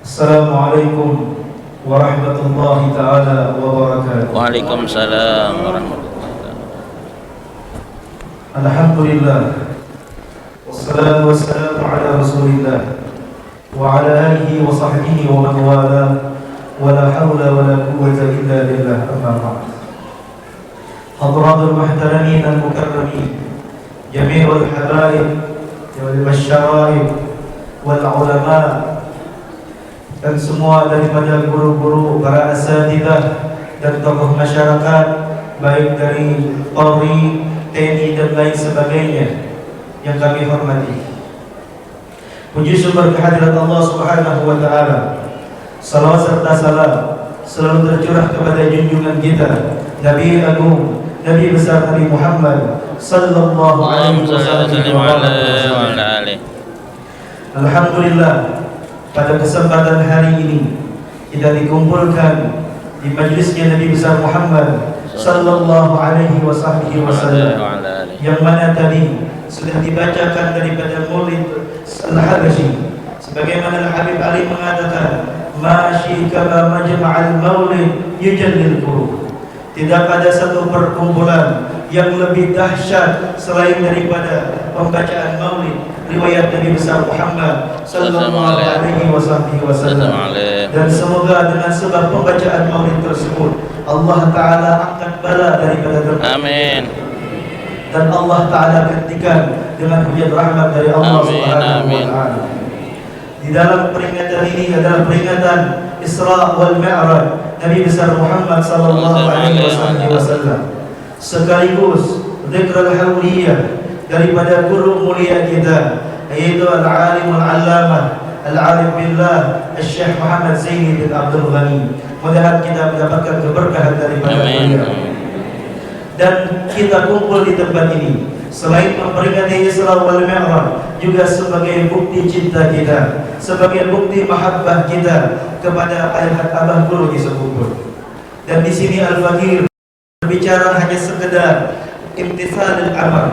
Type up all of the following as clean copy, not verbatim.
Assalamualaikum warahmatullahi taala wabarakatuh. Waalaikumsalam warahmatullahi wabarakatuh. Alhamdulillah, wassalatu wassalamu ala rasulillah wa ala alihi wa sahbihi wa man wala, wa la hawla wa la quwwata illa billah, amma ba'd. Hadratul muhtaramin al-mukarramin, jami'ul habaib wal masyaraib wal ulama, dan semua daripada guru-guru, para asatidzah dan tokoh masyarakat, baik dari Polri, TNI dan lain sebagainya yang kami hormati. Puji syukur kehadirat Allah Subhanahu wa taala. Salawat serta salam selalu tercurah kepada junjungan kita, Nabi Agung, Nabi besar Nabi Muhammad sallallahu alaihi wasallam. Alhamdulillah, pada kesempatan hari ini kita dikumpulkan di majlisnya Nabi besar Muhammad sallallahu alaihi wasallam, yang mana tadi sudah dibacakan daripada Maulid Al-Habasyi, sebagaimana Al-Habib Ali mengatakan, "Masyi kama majma'al maulid yujallil qulub." Tidak ada satu perkumpulan yang lebih dahsyat selain daripada pembacaan maulid riwayat Nabi besar Muhammad sallallahu alaihi wasallam. Dan semoga dengan sebab pembacaan maulid tersebut Allah taala angkat bala daripada dermaga. Amin. Dan Allah taala gantikan dengan hujan rahmat dari Allah Subhanahu wa taala. Di dalam peringatan ini adalah peringatan Isra wal Mi'raj Nabi besar Muhammad sallallahu alaihi wasallam, sekaligus zikrul hawliyah daripada guru mulia kita, yaitu al-alim al-allamah al-alim billah Syekh Muhammad Zaini bin Abdul Ghani. Mudah-mudahan kita mendapatkan keberkahan daripada beliau. Dan kita kumpul di tempat ini selain memperingati Isra wal Mi'raj, juga sebagai bukti cinta kita, sebagai bukti mahabbah kita kepada ayah abah guru di sekubur. Dan di sini Al-Fakir berbicara hanya sekedar imtithalul amr,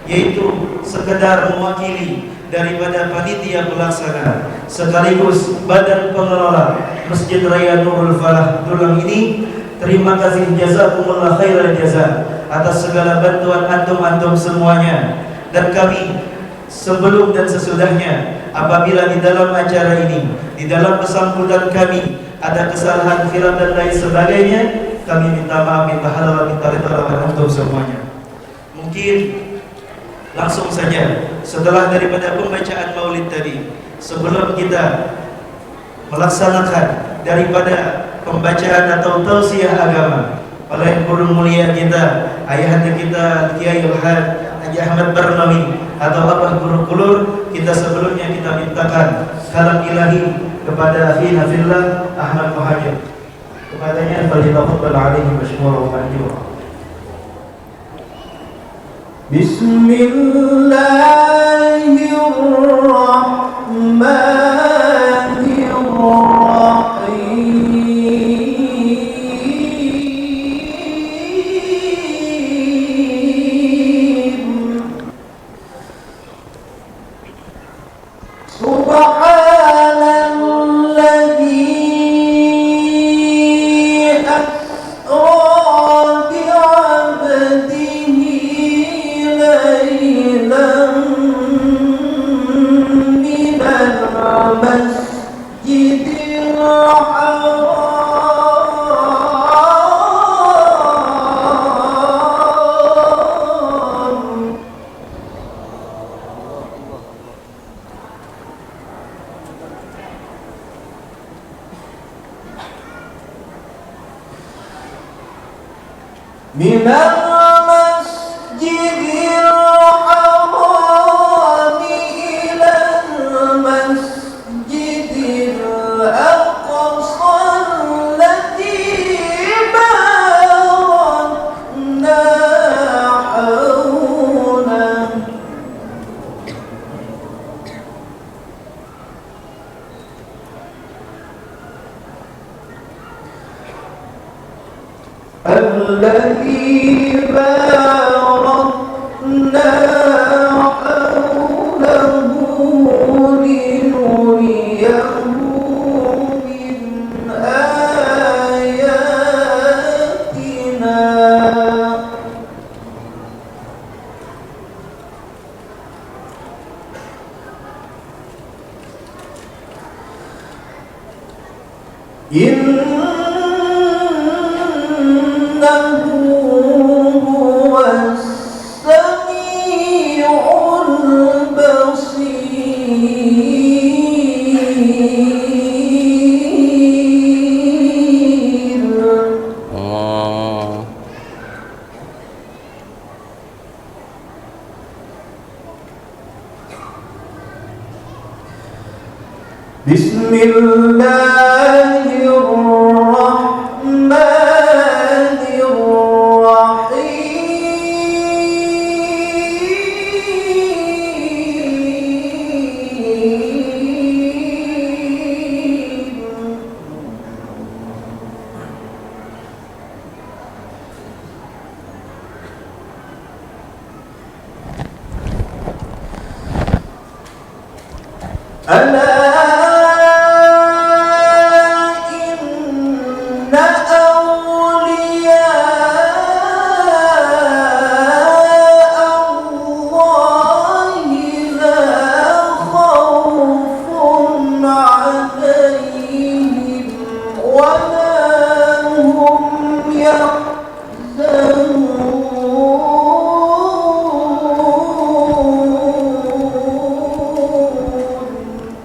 yaitu sekedar mewakili daripada panitia pelaksana sekaligus badan pengelola Masjid Raya Nurul Falah Dulang ini. Terima kasih, jazakumullah khairal jazaa atas segala bantuan antum-antum semuanya. Dan kami sebelum dan sesudahnya, apabila di dalam acara ini, di dalam kesambutan kami ada kesalahan, khilaf dan lain sebagainya, kami minta maaf, minta halal, minta ridha antum semuanya. Mungkin langsung saja setelah daripada pembacaan maulid tadi, sebelum kita melaksanakan daripada pembacaan atau tausiah agama oleh guru mulia kita, ayahanda kita Kiai Haji Ahmad Barnawi atau Abah Guru Kulur, kita sebelumnya kita mintakan kalam ilahi kepada akhina fillah Ahmad Muhajir. Kepadanya faliyatafaddal alaihi mashkura wa ma'jura. Bismillahirrahmanirrahim. الذي باركنا حوله لنريه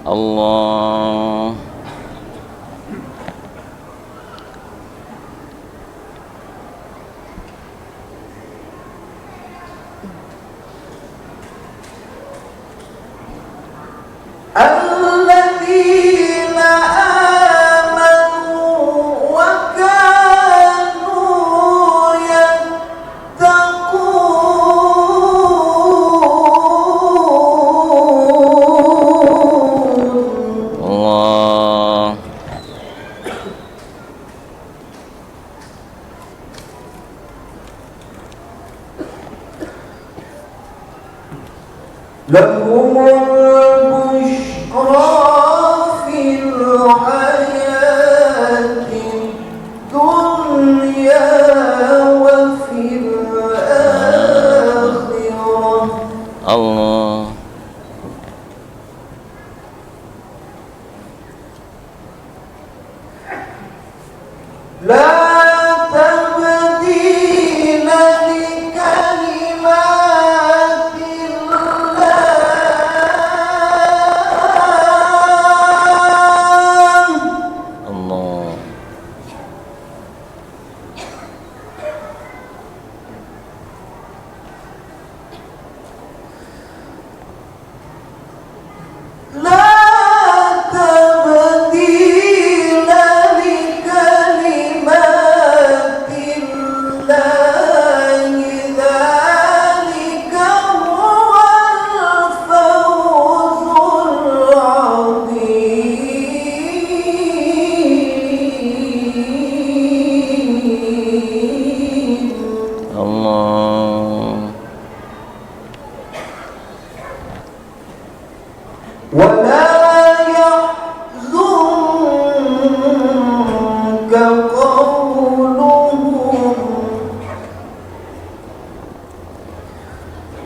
Allah. الذين آمنوا وكانوا يتقون. Allah. لهم البشرى في الحياة الدنيا وفي الآخرة. Allah. لا تبديل لكلمات الله. Allah. لا تبديل لكلمات الله. ذلك هو الفوز العظيم. Allah. ولا يحزنك قولهم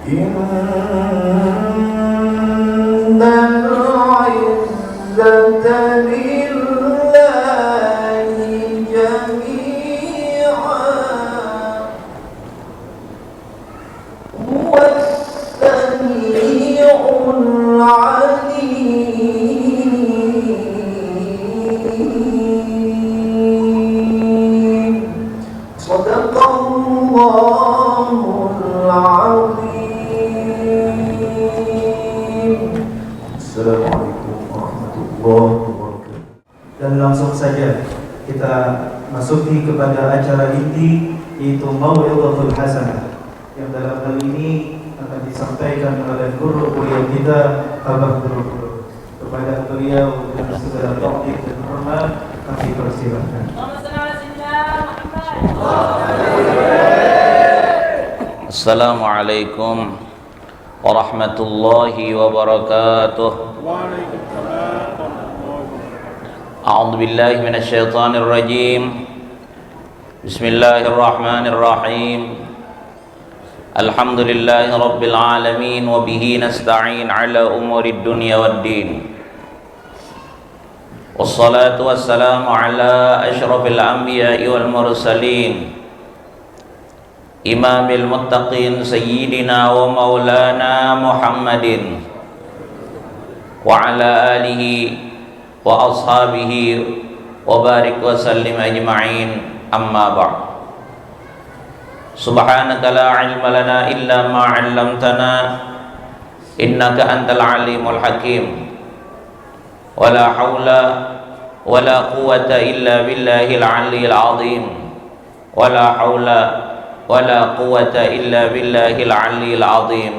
إن العزة لله جميعا هو السميع العليم. صدق الله العظيم. Assalamualaikum warahmatullahi wabarakatuh. Dan langsung saja kita masuki kepada acara inti, yaitu Mau'izatul Hasanah, yang dalam hal ini akan disampaikan oleh guru kuliah kita, Abah Guru. Kepada beliau dengan segala taufik dan hormat kami persilahkan. Assalamualaikum warahmatullahi wabarakatuh. A'udzu billahi minasyaitonir rajim. Bismillahirrahmanirrahim. Alhamdulillahi rabbil alamin wa bihi nasta'in ala umurid dunya waddin. والصلاة والسلام على أشرف الأنبياء والمرسلين إمام المتقين سيدنا ومولانا محمد وعلى آله وأصحابه وبارك وسلم أجمعين أما بعد سبحانك لا علم لنا إلا ما علمتنا إنك أنت العليم الحكيم ولا حول ولا قوة إلا بالله العلي العظيم ولا حول ولا قوة إلا بالله العلي العظيم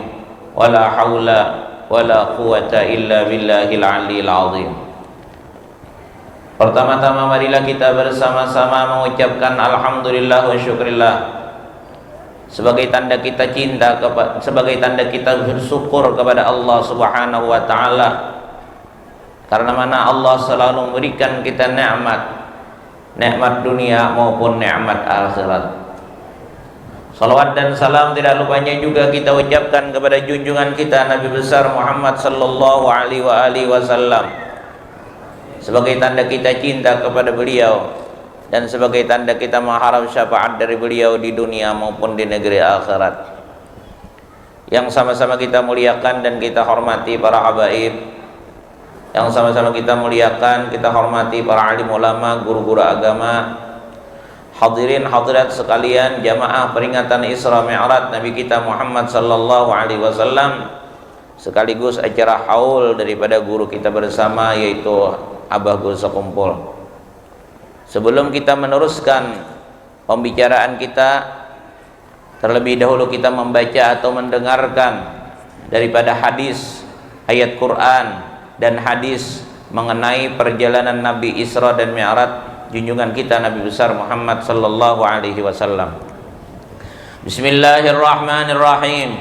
ولا حول ولا قوة إلا بالله العلي العظيم. Pertama-tama marilah kita bersama-sama mengucapkan alhamdulillah wa syukrillah sebagai tanda kita cinta, sebagai tanda kita bersyukur kepada Allah Subhanahu wa taala, karena mana Allah selalu memberikan kita nikmat dunia maupun nikmat akhirat. Salawat dan salam tidak lupanya juga kita ucapkan kepada junjungan kita Nabi besar Muhammad sallallahu alaihi wasallam sebagai tanda kita cinta kepada beliau dan sebagai tanda kita mengharap syafaat dari beliau di dunia maupun di negeri akhirat. Yang sama-sama kita muliakan dan kita hormati para habaib, yang sama-sama kita muliakan, kita hormati para alim ulama, guru-guru agama, hadirin hadirat sekalian, jamaah peringatan Isra Mi'raj Nabi kita Muhammad sallallahu alaihi wasallam, sekaligus acara haul daripada guru kita bersama yaitu Abah Gus Sekumpul. Sebelum kita meneruskan pembicaraan kita, terlebih dahulu kita membaca atau mendengarkan daripada hadis, ayat Quran dan hadis mengenai perjalanan Nabi Isra dan Mi'raj junjungan kita Nabi besar Muhammad sallallahu alaihi wasallam. Bismillahirrahmanirrahim.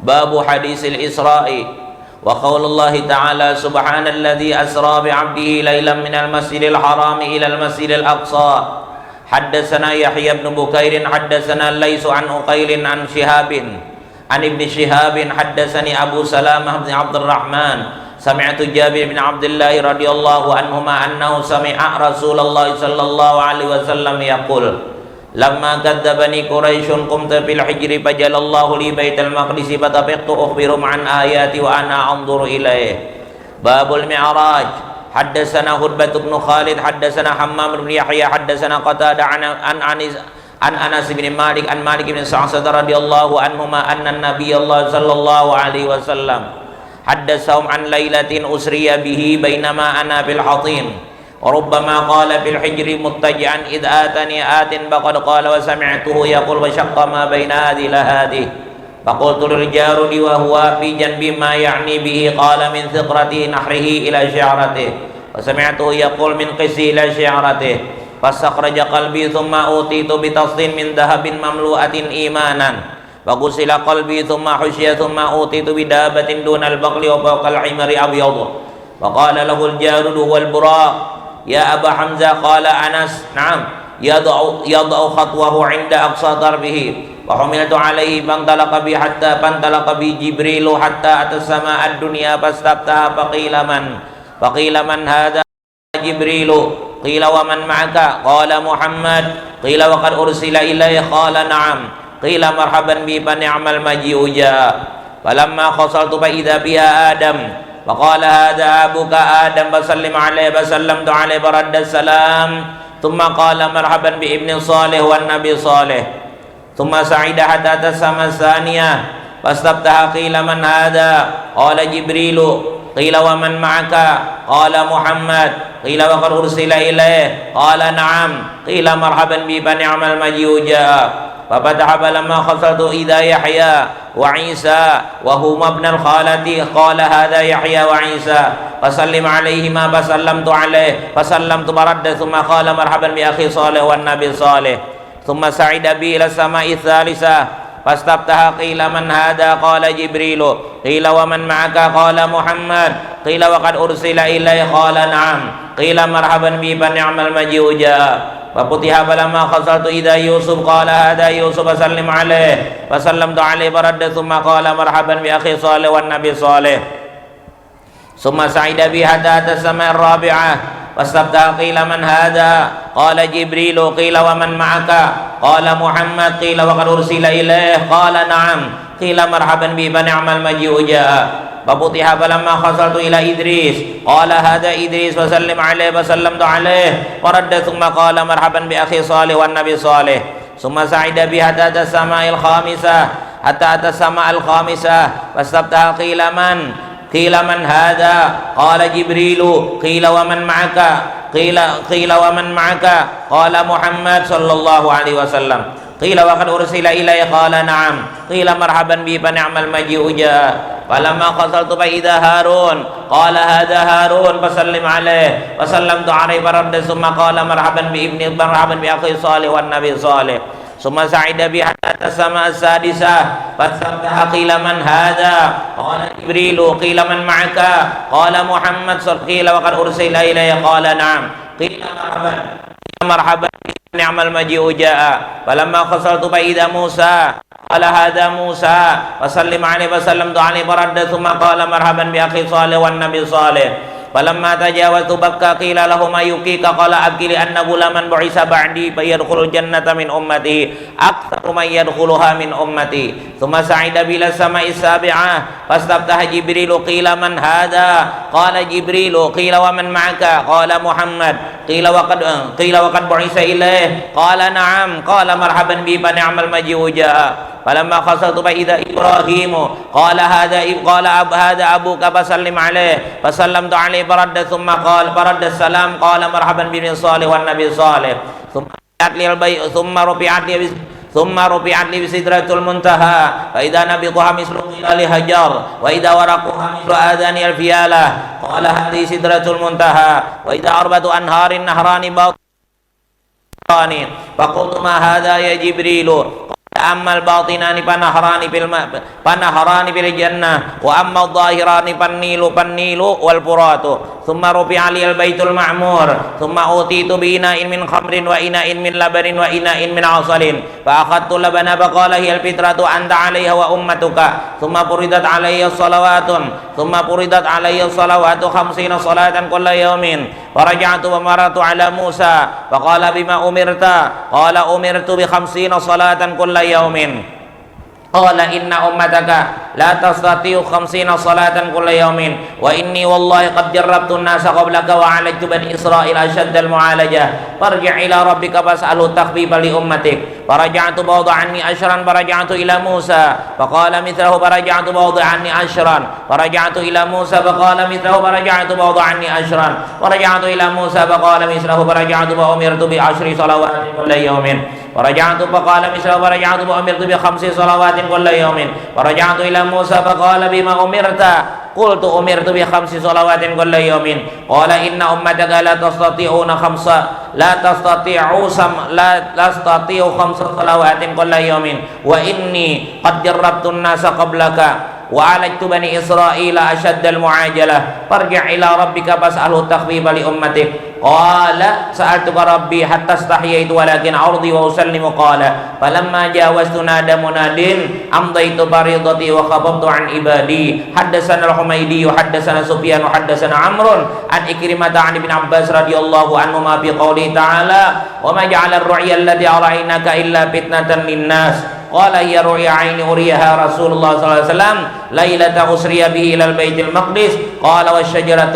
Babu hadisil Isra'i wa qaulullahi ta'ala subhanalladzi asra bi'abdihi lailan minal masjidil harami ilal masjidil aqsa. Haddatsana Yahya bin Bukair haddatsana Laisu an Uqailin an Shihabin an Ibnu Shihabin haddatsani Abu Salamah bin Abdurrahman sami'tu Jabir bin Abdullah radhiyallahu anhuma annahu sami'a Rasulullah sallallahu alaihi wasallam yaqul lamma kadzdzabani Quraisyun qumtu fil hijri fajalallahu li baital maqdis fatafiqtu ukhbirum an ayati wa ana anzuru ilaih. Babul Mi'raj. Haddatsana Hudbah bin Khalid haddatsana Hammam bin Yahya haddatsana Qatadah an Anas bin Malik an Malik bin Sa'sadah radhiyallahu anhuma anna Nabiyallah sallallahu alaihi wasallam haddatsahum an lailatin usriya bihi bainama ana fil hatim wa rubbama qala fil hijri muttaji'an id atani atin faqad qala wa sami'tuhu yaqul wa shaqqa ma baina hadhihi lahadi faqultu lil jarudi wa huwa fi janbi ma ya'ni bihi qala min thiqrati nahrihi ila syi'ratihi wa sami'tuhu yaqul min qisi ila syi'ratihi fastakhraja qalbi thumma utitu bi tasdin min dhahabin mamlu'atin imanan wa qalbi thumma husya thumma utitu bidabatin dunal baqli wa fawqal himari abyad wa qala lahu al-jarud wal buraq ya Aba Hamzah qala Anas na'am yad'u khatwahu 'inda aqsa darbihi wa humilatu alayhi fantalaqa bi hatta fantalaqa bi Jibril hatta atas sama'ad dunya fastaftaha faqila man hadha Jibril qila wa man ma'aka qala Muhammad qila wa qad ursila ilayhi qala na'am qila marhaban bi fa ni'mal maji'u ja falamma khasaltu fa idza biha Adam wa qala hadha abuka Adam fasallim alayhi fasallamtu alayhi faradda salam thumma qala marhaban bi ibni Salih wan nabi Salih thumma sa'ida hatta tasama thaniyah fastaftaha qila man hadha qala Jibrilu qila wa man ma'aka qala Muhammad qila wa qad ursila ilayhi qala na'am qila marhaban bi fa ni'mal maji'u ja ففتح فلما خسرت إذا يحيى وعيسى وهما ابن الخالة قال هذا يحيى وعيسى فسلم عليهما فسلمت عليه فسلمت برد ثم قال مرحبا بأخي صالح والنبي صالح ثم سعد بي إلى السماء الثالثة فاستفتح قيل من هذا قال جبريل قيل ومن معك قال محمد قيل وقد أرسل إليه قال نعم قيل مرحبا بي فنعم المجيء جاء ففتح فلما خسرت إذا يوسف قال هذا يوسف فسلم عليه فسلمت عليه فرد ثم قال مرحبا بأخي صالح والنبي صالح ثم سعد بي حتى أتى السماء الرابعة فاستفتح قيل من هذا قال جبريل قيل ومن معك قال محمد قيل وقد أرسل إليه قال نعم قيل مرحبا بي فنعم المجيء جاء ففتح فلما خصلت إلى إدريس قال هذا إدريس فسلم عليه فسلمت عليه ورد ثم قال مرحبا بأخي صالح والنبي صالح ثم صعد بي حتى أتى السماء الخامسة فاستفتح قيل من هذا قال جبريل قيل ومن معك قيل ومن معك قال محمد صلى الله عليه وسلم قيل وقد أرسل إليه قال نعم قيل مرحبا بي فنعم المجيء جاء فلما قصرت فإذا هارون قال هذا هارون فسلم عليه فسلمت عليه فرد ثم قال مرحبا بأخي صالح والنبي صالح ثم صعد بي حتى أتى السماء السادسة فاستفتح قيل من هذا قال جبريل قيل من معك قال محمد قيل وقد أرسل إليه قال نعم قيل مرحبا نعم المجيء جاء فلما خسرت فإذا موسى قال هذا موسى فسلم عليه فسلمت عليه فرد ثم قال مرحبا بأخي صالح والنبي صالح فلما تجاوزت بكى قيل له ما يبكيك قال أبكي لأن غلاما بعث بعدي فيدخل الجنة من أمتي أكثر من يدخلها من أمتي ثم صعد إلى السماء السابعة فاستفتح جبريل قيل من هذا قال جبريل قيل ومن معك قال محمد قيل وقد بعث إليه قال نعم قال مرحبا بي فنعم المجيء جاء فلما خسرت فإذا إبراهيم قال هذا أبوك فسلم عليه فسلمت عليه فرد السلام قال مرحبا بابن صالح والنبي صالح ثم رفعت لي بسدرة المنتهى فإذا نبضها مثل ظلال هجر وإذا ورقها مثل آذان الفيالة قال هذه سدرة المنتهى وإذا أربعة أنهار نهران باطنان فقلت ما هذا يا جبريل أما الباطنان فنهران في الجنة وأما الظاهران فالنيل والفرات ثم رفع لي البيت المعمور ثم أوتيت بإناء من خمر وإناء من لبن وإناء من عسل فأخذت اللبن فقال هي الفطرة أنت عليها وأمتك ثم فرضت علي الصلوات 50 صلاة كل يوم فرجعت ومررت على موسى فقال بما أمرت قال أمرت ب50 صلاة كل يوم قال إن أمتك لا تستطيع 50 صلاة كل يوم وإني والله قد جربت الناس قبلك وعالجت بني إسرائيل أشد المعالجة فارجع إلى ربك فاسأله التخفيف لأمتك فرجعت بوضع عني 10 فرجعت إلى موسى فقال مثله فرجعت بوضع عني 10 فرجعت إلى موسى فقال مثله فرجعت بوضع عني 10 فرجعت إلى موسى فقال مثله فرجعت وأمرت ب10 صلوات كل يوم فرجعت فقال مثله فرجعت وأمرت ب5 صلوات كل يوم فرجعت إلى موسى فقال بما أمرت قلت أمرت ب5 صلوات كل يوم قال إن أمتك لا تستطيع 5 صلوات كل يوم وإني قد جربت الناس قبلك وعالجت بني إسرائيل أشد المعاجلة فارجع إلى ربك فاسأله التخفيف لأمتك قال سألتك ربي حتى استحييت ولكن أرضي وأسلم قال فلما جاوزت نادى مناد أمضيت فريضتي وخفضت عن عبادي حدثنا الحميدي حدثنا سفيان حدثنا عمرو عن إكرمة عن ابن عباس رضي الله عنهما في قوله تعالى وما جعل الرعي الذي أريناك إلا فتنة للناس قال هي رؤيا عين أريها رسول الله صلى الله عليه وسلم ليلة أسري به إلى البيت المقدس قال والشجرة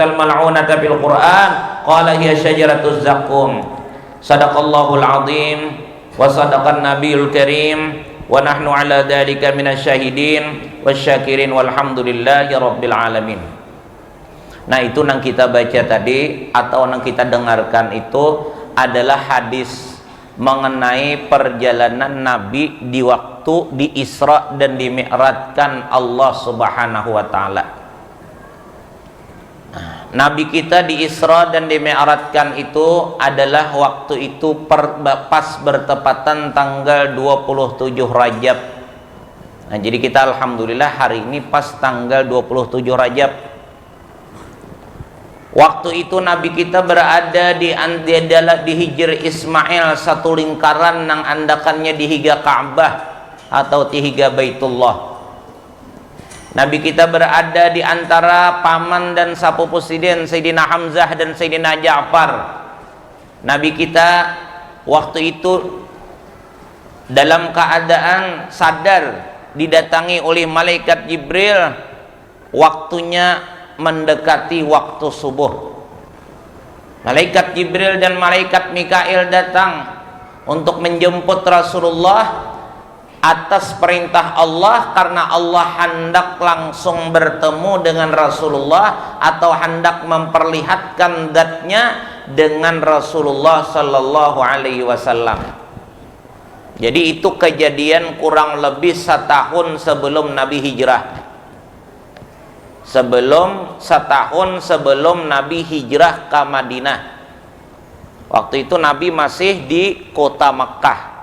الملعونة في القرآن قال هي شجرة الزقوم صدق الله العظيم وصدق النبي الكريم ونحن على ذلك من الشاهدين والشاkirin walhamdulillahi rabbil alamin. Nah, itu yang kita baca tadi atau yang kita dengarkan itu adalah hadis mengenai perjalanan Nabi di waktu di Isra dan di Mi'rajkan Allah Subhanahu wa taala. Nabi kita di Isra dan di Mi'rajkan itu adalah waktu itu pas bertepatan tanggal 27 Rajab. Nah, jadi kita alhamdulillah hari ini pas tanggal 27 Rajab. Waktu itu Nabi kita berada di Hijr Ismail, satu lingkaran yang andakannya di higa Ka'bah atau di higa Baitullah. Nabi kita berada di antara paman dan sapu presiden Sayyidina Hamzah dan Sayyidina Ja'far. Nabi kita waktu itu dalam keadaan sadar didatangi oleh malaikat Jibril, waktunya mendekati waktu subuh. Malaikat Jibril dan malaikat Mikail datang untuk menjemput Rasulullah atas perintah Allah, karena Allah hendak langsung bertemu dengan Rasulullah atau hendak memperlihatkan zatnya dengan Rasulullah sallallahu alaihi wasallam. Jadi itu kejadian kurang lebih setahun sebelum Nabi hijrah. Setahun sebelum Nabi hijrah ke Madinah. Waktu itu Nabi masih di kota Makkah.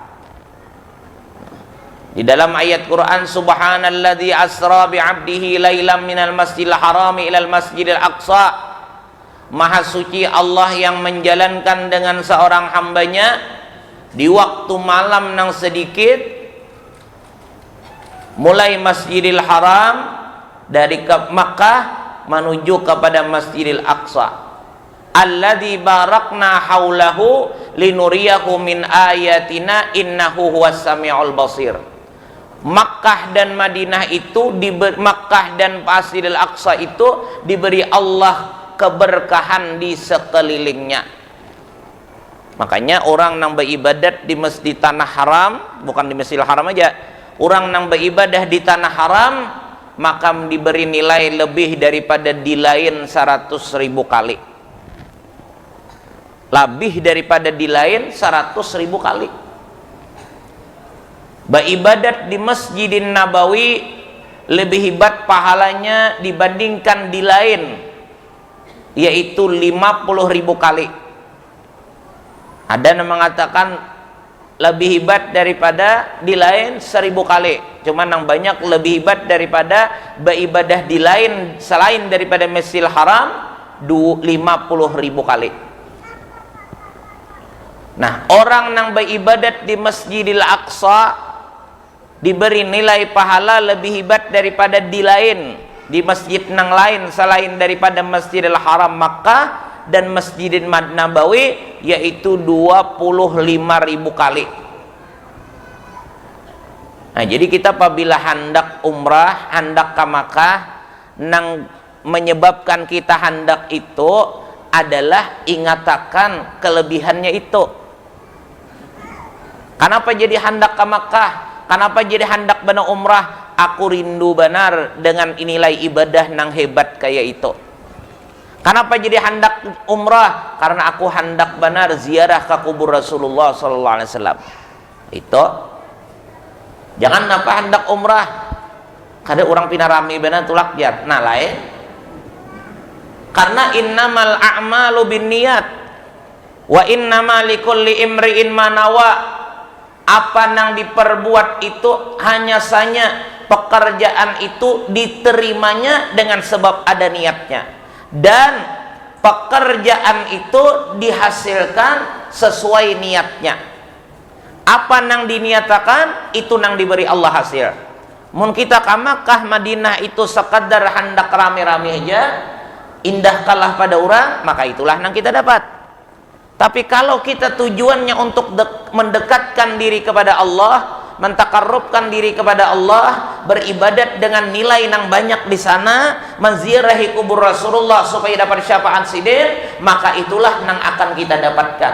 Di dalam ayat Quran, subhanalladzi asra bi'abdihi lailam minal masjidil harami ilal masjidil aqsa. Maha suci Allah yang menjalankan dengan seorang hambanya di waktu malam yang sedikit, mulai Masjidil Haram dari Makkah menuju kepada Masjidil Aqsa. Alladzi barakna haulahu linuriyahu min ayatina innahu huwas samiul basir. Makkah dan Madinah itu, Makkah dan Masjidil Aqsa itu diberi Allah keberkahan di sekelilingnya. Makanya orang yang beribadat di masjid tanah haram, bukan di Masjidil Haram aja, orang yang beribadah di tanah haram maka diberi nilai lebih daripada di lain 100.000 kali. Lebih daripada di lain 100.000 kali. Beribadat di Masjidin Nabawi lebih hebat pahalanya dibandingkan di lain, yaitu 50.000 kali. Ada yang mengatakan lebih hebat daripada di lain 1.000 kali. Cuman yang banyak lebih hebat daripada beribadah di lain selain daripada Masjidil Haram 50.000 kali. Nah, orang yang beribadat di Masjidil Aqsa diberi nilai pahala lebih hebat daripada di lain, di masjid yang lain selain daripada Masjidil Haram Makkah dan Masjidil Nabawi, yaitu 25.000 kali. Nah, jadi kita apabila hendak umrah, hendak ke Makkah, nang menyebabkan kita hendak itu adalah ingatakan kelebihannya itu. Kenapa jadi hendak ke Makkah? Kenapa jadi hendak benar umrah? Aku rindu benar dengan nilai ibadah nang hebat kayak itu. Kenapa jadi hendak umrah? Karena aku hendak benar ziarah ke kubur Rasulullah sallallahu alaihi wasallam. Itu. Jangan apa hendak umrah. Kada orang pinarami benar tulak jar. Nah lain. Karena innamal a'malu binniyat wa innamal likulli imri'in ma nawa. Apa yang diperbuat itu hanya saja pekerjaan itu diterimanya dengan sebab ada niatnya, dan pekerjaan itu dihasilkan sesuai niatnya. Apa yang diniatakan itu yang diberi Allah hasil. Mun kita ke Makkah Madinah itu sekadar hendak rame-rame aja, indah kalah pada orang, maka itulah yang kita dapat. Tapi kalau kita tujuannya untuk mendekatkan diri kepada Allah, mentakarrubkan diri kepada Allah, beribadat dengan nilai yang banyak di sana, menziarahi kubur Rasulullah supaya dapat syafaat sidin, maka itulah yang akan kita dapatkan.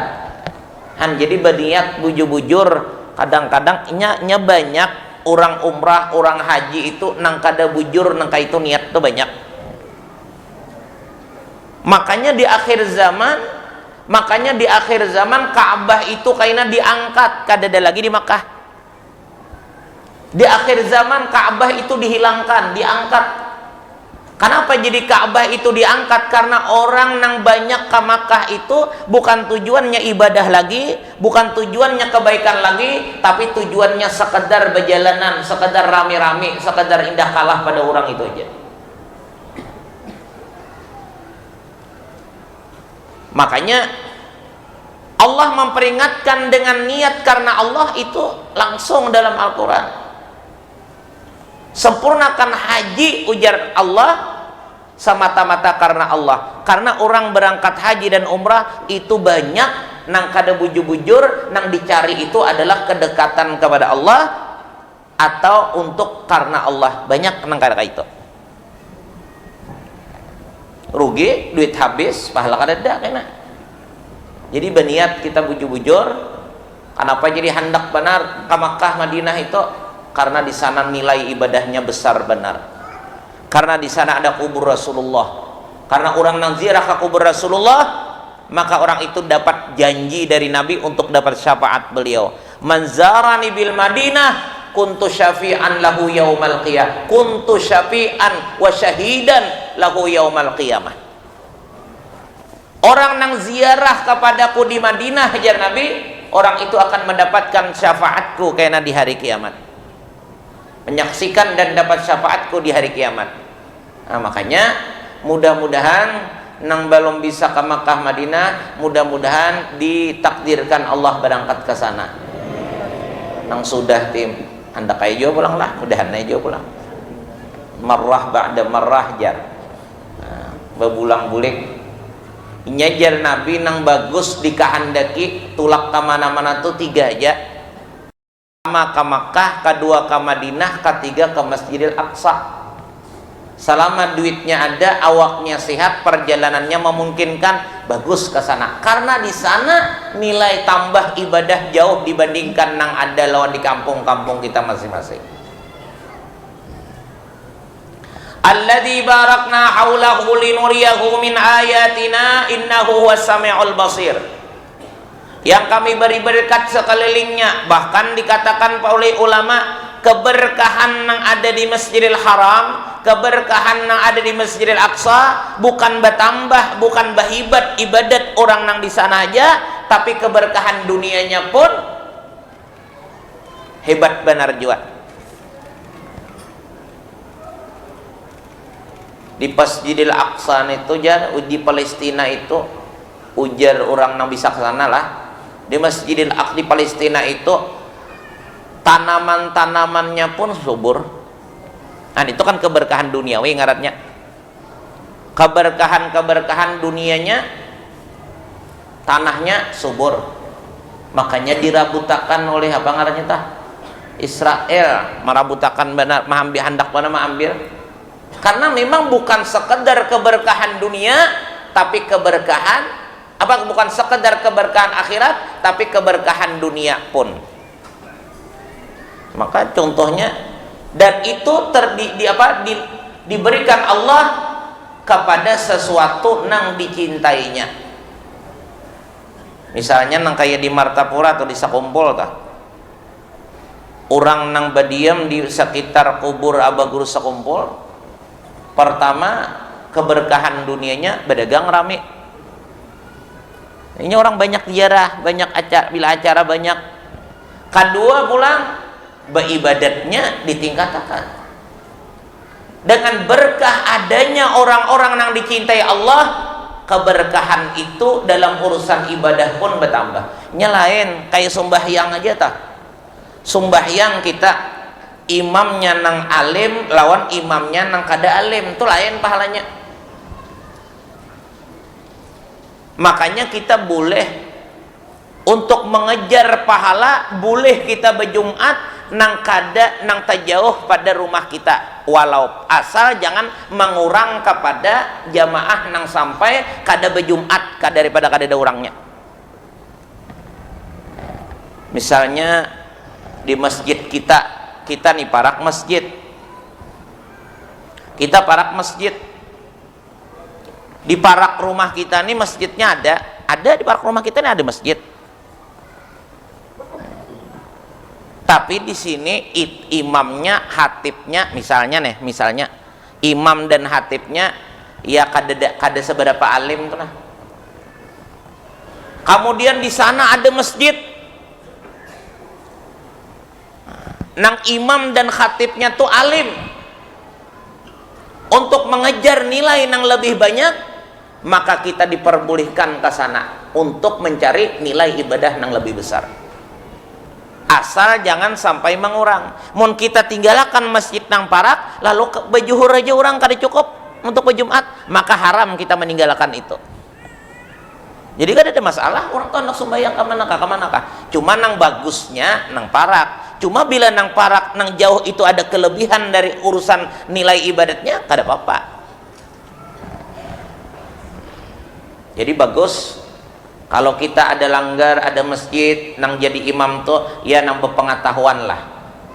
Jadi berniat bujur-bujur, kadang-kadang nya banyak orang umrah, orang haji itu nang kada bujur, nang itu niat itu banyak. Makanya di akhir zaman Ka'bah itu kayaknya diangkat, kada ada lagi di Makkah. Di akhir zaman Ka'bah itu dihilangkan, diangkat. Kenapa jadi Ka'bah itu diangkat? Karena orang yang banyak ke Makkah itu bukan tujuannya ibadah lagi, bukan tujuannya kebaikan lagi, tapi tujuannya sekedar berjalanan, sekedar rame-rame, sekedar indah kalah pada orang itu aja. Makanya Allah memperingatkan dengan niat karena Allah itu langsung dalam Al-Quran. Sempurnakan haji ujar Allah, semata-mata karena Allah. Karena orang berangkat haji dan umrah itu banyak nang kada bujur-bujur, nang dicari itu adalah kedekatan kepada Allah atau untuk karena Allah. Banyak nang kada itu. Rugi, duit habis, pahala kada ada kena. Jadi berniat kita bujur-bujur. Kenapa jadi hendak benar ke Makkah Madinah itu? Karena di sana nilai ibadahnya besar benar. Karena di sana ada kubur Rasulullah. Karena orang nang ziarah ke kubur Rasulullah, maka orang itu dapat janji dari Nabi untuk dapat syafaat beliau. Man zarani bil Madinah kuntu syafi'an lahu yaumal qiyamah. Kuntu syafi'an wa syahidan lahu yaumal qiyamah. Orang nang ziarah kepadaku di Madinah, hajar Nabi, orang itu akan mendapatkan syafaatku kena di hari kiamat. Menyaksikan dan dapat syafaatku di hari kiamat. Nah, makanya mudah-mudahan nang belum bisa ke Makkah Madinah, mudah-mudahan ditakdirkan Allah berangkat ke sana. Nang sudah tim, hendak aja pulang lah, mudahan aja pulang. Marrah ba'da marrah jar. Nah, bebulang bulik. Nyajar Nabi nang bagus dikahandaki tulak ke mana-mana tuh 3 aja. Pertama ke Makkah, kedua ke Madinah, ketiga ke Masjidil Aqsa. Selama duitnya ada, awaknya sehat, perjalanannya memungkinkan, bagus ke sana. Karena di sana nilai tambah ibadah jauh dibandingkan nang ada lawan di kampung-kampung kita masing-masing. Alladzi barakna haulahu linuriyahu min ayatina innahu huwas samiul basir. Yang kami beri berkat sekelilingnya, bahkan dikatakan oleh ulama, keberkahan yang ada di Masjidil Haram, keberkahan yang ada di Masjidil Aqsa bukan bertambah, bukan berhibat ibadat orang nang di sana aja, tapi keberkahan dunianya pun hebat benar juga. Di Masjidil Aqsa itu jar, di Palestina itu ujar orang yang bisa ke sana lah. Di Masjidil Aqsa di Palestina itu tanaman-tanamannya pun subur. Nah, itu kan keberkahan duniawi ngaratnya. Keberkahan dunianya, tanahnya subur. Makanya dirabutakan oleh apa ngarannya tah? Israel marabutakan benar, mahambi hendak mana maambil. Karena memang bukan sekedar keberkahan dunia, tapi keberkahan apa, bukan sekedar keberkahan akhirat, tapi keberkahan dunia pun. Maka contohnya, dan itu diberikan Allah kepada sesuatu nang dicintainya. Misalnya nang kayak di Martapura atau di Sakumpul tah, orang nang berdiam di sekitar kubur Abah Guru Sakumpul, pertama keberkahan dunianya berdagang rame. Ini orang banyak ziarah, banyak acara, bila acara banyak. Kedua pulang beribadatnya ditingkatkan. Dengan berkah adanya orang-orang yang dicintai Allah, keberkahan itu dalam urusan ibadah pun bertambah. Nyelain kayak sembahyang aja tah. Sembahyang kita imamnya nang alim lawan imamnya nang kada alim, itu lain pahalanya. Makanya kita boleh untuk mengejar pahala, boleh kita berjumat nang kada nang tajauh pada rumah kita, walau asal jangan mengurang kepada jamaah nang sampai kada berjumat daripada kada ada orangnya. Misalnya di masjid kita nih parak masjid, kita parak masjid di parak rumah kita nih masjidnya ada di parak rumah kita nih ada masjid. Tapi di sini imamnya, hatibnya, misalnya imam dan hatibnya ya kada seberapa alim tuh nah. Kemudian di sana ada masjid, nang imam dan khatibnya tuh alim, untuk mengejar nilai yang lebih banyak, maka kita diperbolehkan ke sana untuk mencari nilai ibadah yang lebih besar. asal jangan sampai mengurang. Mun kita tinggalkan masjid nang parak lalu ke bejuhur aja orang kada cukup untuk berjumat, maka haram kita meninggalkan itu. Jadi kan ada masalah orang tuh hendak sembahyang kemana kah. Cuma nang bagusnya nang parak. Cuma bila nang parak nang jauh itu ada kelebihan dari urusan nilai ibadatnya, kada apa-apa. Jadi bagus kalau kita ada langgar, ada masjid nang jadi imam tuh ya nang berpengetahuan lah,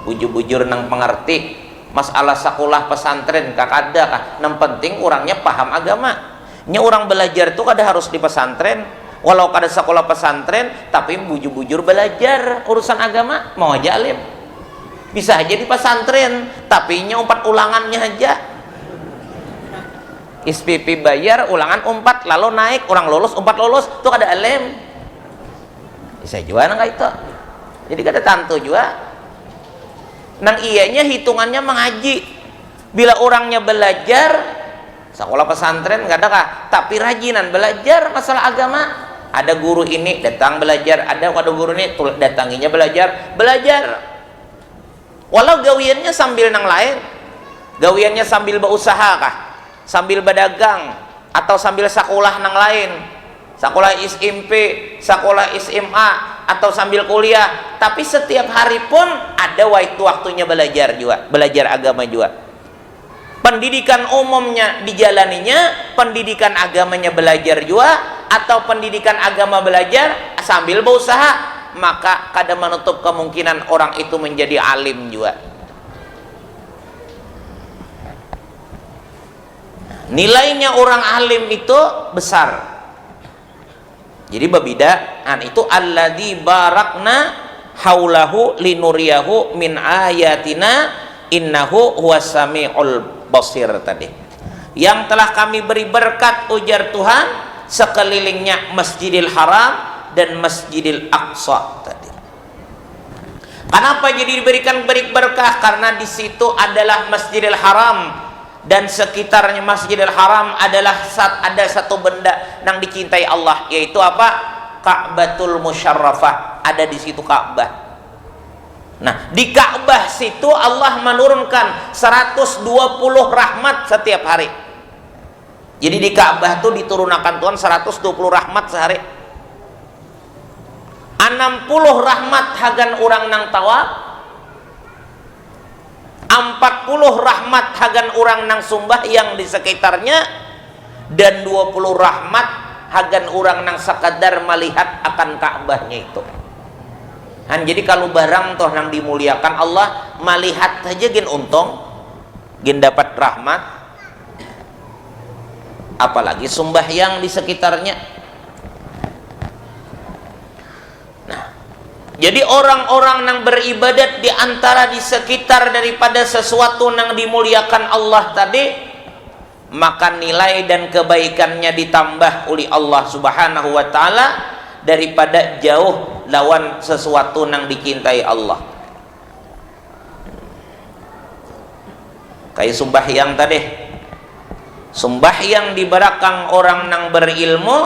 bujur-bujur nang pengerti masalah sekolah pesantren kak ada kah. Nang penting orangnya paham agama. Nya orang belajar tuh kada harus di pesantren, walau kada sekolah pesantren tapi bujur-bujur belajar urusan agama mau aja alim. Bisa aja di pesantren tapi nya umpat ulangannya aja. SPP bayar ulangan 4 lalu naik orang lolos 4 lolos tuh ada alim. Bisa juga nang itu. Jadi kada tantu juga. Nang iyanya hitungannya mengaji. Bila orangnya belajar sekolah pesantren nggak ada kah, tapi rajinan belajar masalah agama. Ada guru ini datang belajar, ada guru ini datanginya belajar. Walau gawiannya sambil nang lain, gawiannya sambil berusaha kah, sambil berdagang, atau sambil sekolah nang lain, sekolah SMP, sekolah SMA, atau sambil kuliah. Tapi setiap hari pun ada waktunya belajar juga, belajar agama juga. Pendidikan umumnya dijalaninya, pendidikan agamanya belajar juga, atau pendidikan agama belajar sambil berusaha, maka kada menutup kemungkinan orang itu menjadi alim juga. Nilainya orang alim itu besar. Jadi babidaan itu alladzi barakna haulahu linuriyahu min ayatina innahu huwas samiul basir tadi. Yang telah kami beri berkat ujar Tuhan sekelilingnya Masjidil Haram dan Masjidil Aqsa tadi. Kenapa jadi diberikan berkah? Karena di situ adalah Masjidil Haram dan sekitarnya Masjidil Haram adalah ada satu benda yang dicintai Allah, yaitu apa? Ka'batul Musyarrafah. Ada di situ Ka'bah. Nah, di Ka'bah situ Allah menurunkan 120 rahmat setiap hari. Jadi di Ka'bah itu diturunkan Tuhan 120 rahmat sehari. 60 rahmat hagan orang nang tawaf, 40 rahmat hagan orang nang sumbah yang di sekitarnya, dan 20 rahmat hagan orang nang sekadar melihat akan Ka'bahnya itu. Jadi kalau barang toh nang dimuliakan Allah, melihat saja gin untung, gin dapat rahmat, apalagi sembahyang di sekitarnya. Nah, jadi orang-orang nang beribadat di antara di sekitar daripada sesuatu nang dimuliakan Allah tadi, maka nilai dan kebaikannya ditambah oleh Allah Subhanahu wa taala daripada jauh lawan sesuatu nang dicintai Allah. Kayak sembahyang tadi, sembahyang di belakang orang nang berilmu,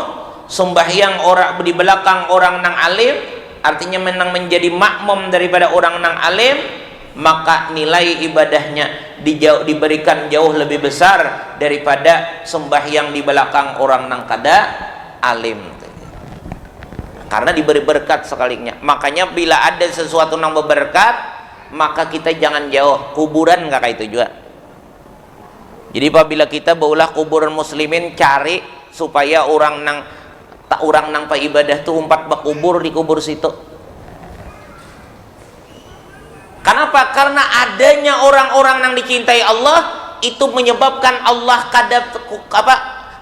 sembahyang orang di belakang orang nang alim, artinya menang menjadi makmum daripada orang nang alim, maka nilai ibadahnya diberikan jauh lebih besar daripada sembahyang di belakang orang nang kada alim. Karena diberi berkat sekalinya. Makanya bila ada sesuatu yang berberkat, maka kita jangan jauh. Kuburan nggak kayak itu juga. Jadi apabila kita baulah kuburan muslimin, cari supaya orang nang pa ibadah tuh umpat bakubur di kubur situ. Kenapa? Karena adanya orang-orang yang dicintai Allah itu menyebabkan Allah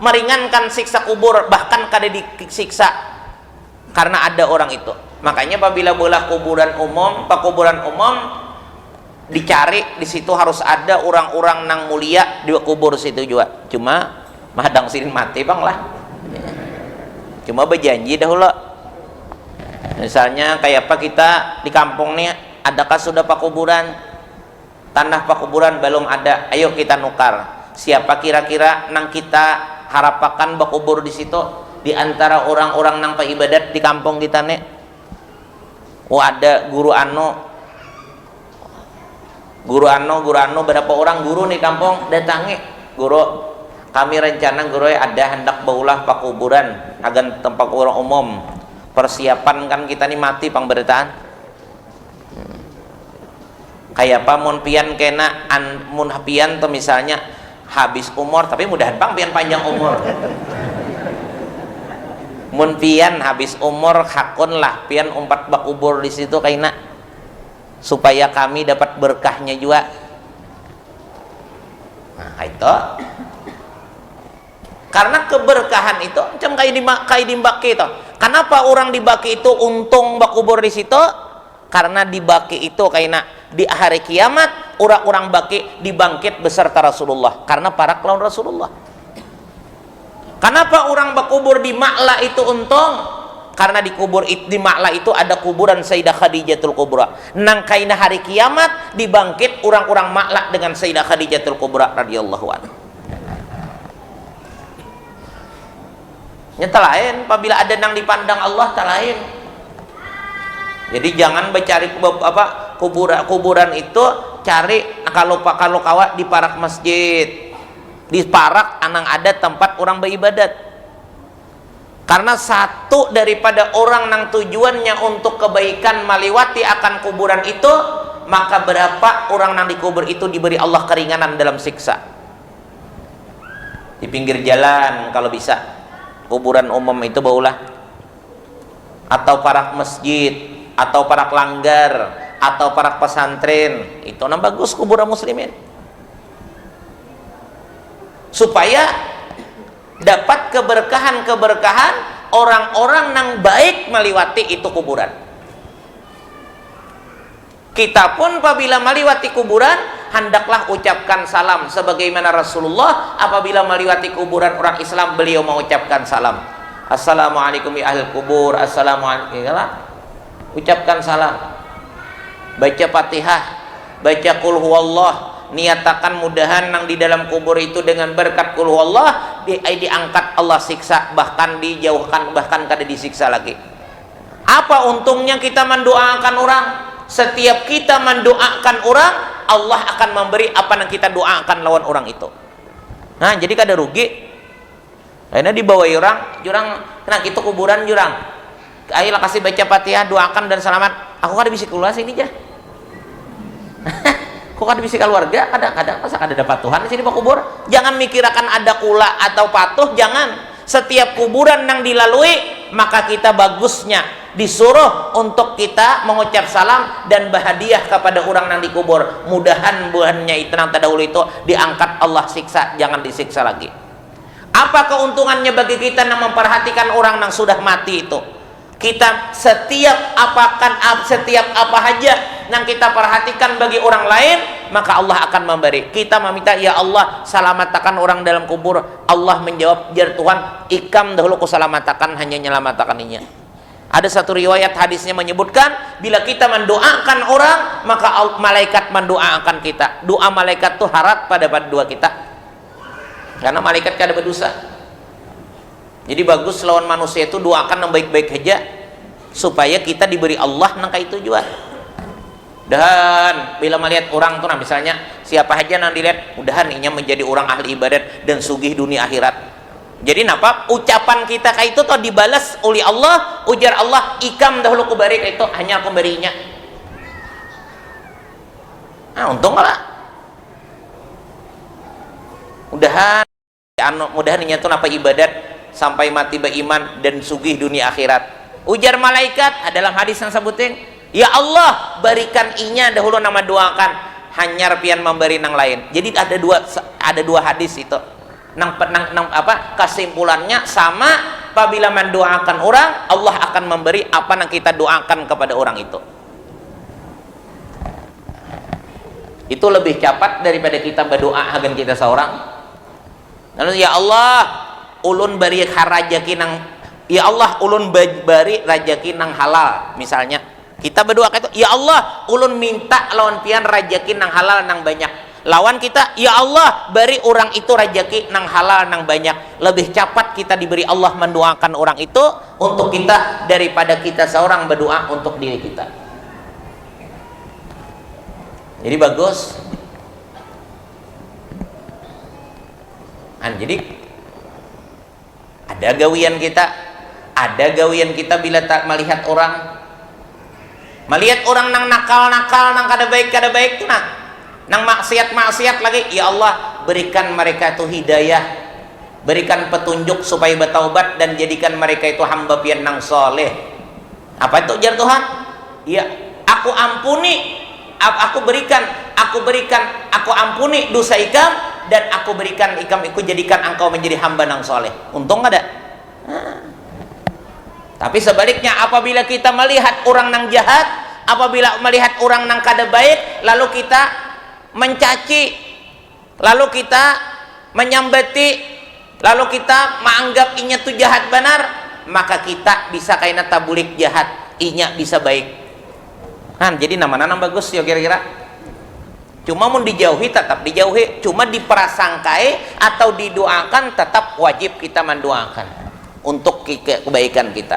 meringankan siksa kubur, bahkan kada disiksa. Karena ada orang itu. Makanya apabila bola kuburan umum, dicari di situ harus ada orang-orang nang mulia di kubur situ juga. Cuma mahadang sirin mati bang lah. Cuma berjanji dahulu. Misalnya kayak apa kita di kampung nih, adakah sudah pak kuburan? Tanah pak kuburan belum ada. Ayo kita nukar. Siapa kira-kira nang kita harapakan bakubur di situ? Di antara orang-orang nang ibadat di kampung kita nih, ada guru berapa orang guru nih kampung datangi, guru kami rencana guru ada hendak baulah pak kuburan agan tempat orang umum, persiapan kan kita nih mati pemberitaan kayak apa mun pian kena mun pian tuh misalnya habis umur, tapi mudahan bang pian panjang umur. Mun pian habis umur hakun lah pian umpat bak kubur di situ kaina supaya kami dapat berkahnya juga. Nah itu karena keberkahan itu macam kayak di baki itu. Kenapa orang di baki itu untung bak kubur di situ? Karena di baki itu kaina di hari kiamat orang-orang baki dibangkit beserta Rasulullah karena para kelawan Rasulullah. Kenapa orang berkubur di Ma'la itu untung? Karena di Ma'la itu ada kuburan Sayyidah Khadijatul Kubra. Nang kaina hari kiamat dibangkit orang-orang Ma'la dengan Sayyidah Khadijatul Kubra radhiyallahu anha. Nyata lain apabila ada nang dipandang Allah tak lain. Jadi jangan mencari kuburan itu cari kalau kawat di parak masjid, di parak anang ada tempat orang beribadat. Karena satu daripada orang nang tujuannya untuk kebaikan meliwati akan kuburan itu, maka berapa orang nang dikubur itu diberi Allah keringanan dalam siksa. Di pinggir jalan kalau bisa, kuburan umum itu baulah, atau parak masjid, atau parak langgar, atau parak pesantren, itu nang bagus kuburan muslimin, supaya dapat keberkahan orang-orang nang baik meliwati itu kuburan. Kita pun apabila meliwati kuburan hendaklah ucapkan salam sebagaimana Rasulullah apabila meliwati kuburan orang Islam beliau mengucapkan salam, assalamualaikum ya ahli kubur, assalamualaikum, ucapkan salam, baca Fatihah, baca qul huwallah, niatakan mudahan nang di dalam kubur itu dengan berkat qul huwallah diangkat Allah siksa, bahkan dijauhkan, bahkan kada disiksa lagi. Apa untungnya kita mendoakan orang? Setiap kita mendoakan orang, Allah akan memberi apa yang kita doakan lawan orang itu. Nah jadi kada rugi. Akhirnya dibawa jurang kena itu kuburan jurang, ayolah kasih baca Fatihah, doakan dan selamat. Aku kada bisa keluar sini aja. Kok kada bisa keluarga? Kadang-kadang masa kada dapat Tuhan di sini pak kubur. Jangan mikirkan ada kula atau patuh, jangan. Setiap kuburan yang dilalui maka kita bagusnya disuruh untuk kita mengucap salam dan berhadiah kepada orang yang dikubur. Mudahan buhannya itu yang terdahulu itu diangkat Allah siksa, jangan disiksa lagi. Apa keuntungannya bagi kita yang memperhatikan orang yang sudah mati itu? Kita setiap apa saja yang kita perhatikan bagi orang lain, maka Allah akan memberi. Kita meminta, ya Allah selamatkan orang dalam kubur. Allah menjawab, jar Tuhan ikam dahulu ku selamatkan, hanya nyelamatkan inya. Ada satu riwayat hadisnya menyebutkan, bila kita mendoakan orang, maka malaikat mendoakan kita. Doa malaikat itu harap pada doa kita, karena malaikat kada berdosa. Jadi bagus lawan manusia itu doakan yang baik-baik aja supaya kita diberi Allah nangka itu juga. Dan bila melihat orang tuh, nah misalnya siapa aja yang dilihat, mudahan inya menjadi orang ahli ibadat dan sugih dunia akhirat. Jadi napa ucapan kita kayak itu tuh dibalas oleh Allah, ujar Allah ikam dahulu kubari kayak itu hanya pemberinya. Nah untung lah. Mudahan inya tuh napa ibadat sampai mati beriman dan sugih dunia akhirat. Ujar malaikat dalam hadis yang sebutin, ya Allah berikan inya dahulu nama doakan, hanyar pian memberi nang lain. Jadi ada dua hadis itu. Nang kesimpulannya sama, apabila mendoakan orang, Allah akan memberi apa yang kita doakan kepada orang itu. Itu lebih cepat daripada kita berdoa agar kita seorang. Lalu ya Allah ulun bari harajaki nang, ya Allah ulun bari rajaki nang halal, misalnya kita berdoa itu, ya Allah ulun minta lawan pian rajaki nang halal nang banyak. lawan kita, ya Allah beri orang itu rezeki nang halal nang banyak. Lebih cepat kita diberi Allah mendoakan orang itu untuk kita daripada kita seorang berdoa untuk diri kita. Jadi bagus. Jadi ada gawian kita bila tak melihat orang nang nakal nang kada baik tu nang maksiat lagi, ya Allah berikan mereka itu hidayah, berikan petunjuk supaya bertaubat dan jadikan mereka itu hamba pian nang soleh. Apa itu jar Tuhan? Ya, aku ampuni, aku berikan, aku ampuni dosa ikam, dan aku berikan ikam, aku jadikan engkau menjadi hamba nang soleh. Untung ada. Tapi sebaliknya, apabila kita melihat orang nang jahat, apabila melihat orang nang kada baik, lalu kita mencaci, lalu kita menyambati, lalu kita menganggap inya tu jahat benar, maka kita bisa kaina tabulik jahat, inya bisa baik. Jadi nama-nama bagus ya kira-kira. Cuma mau dijauhi tetap dijauhi, cuma diprasangkai atau didoakan tetap wajib kita mendoakan untuk kebaikan kita.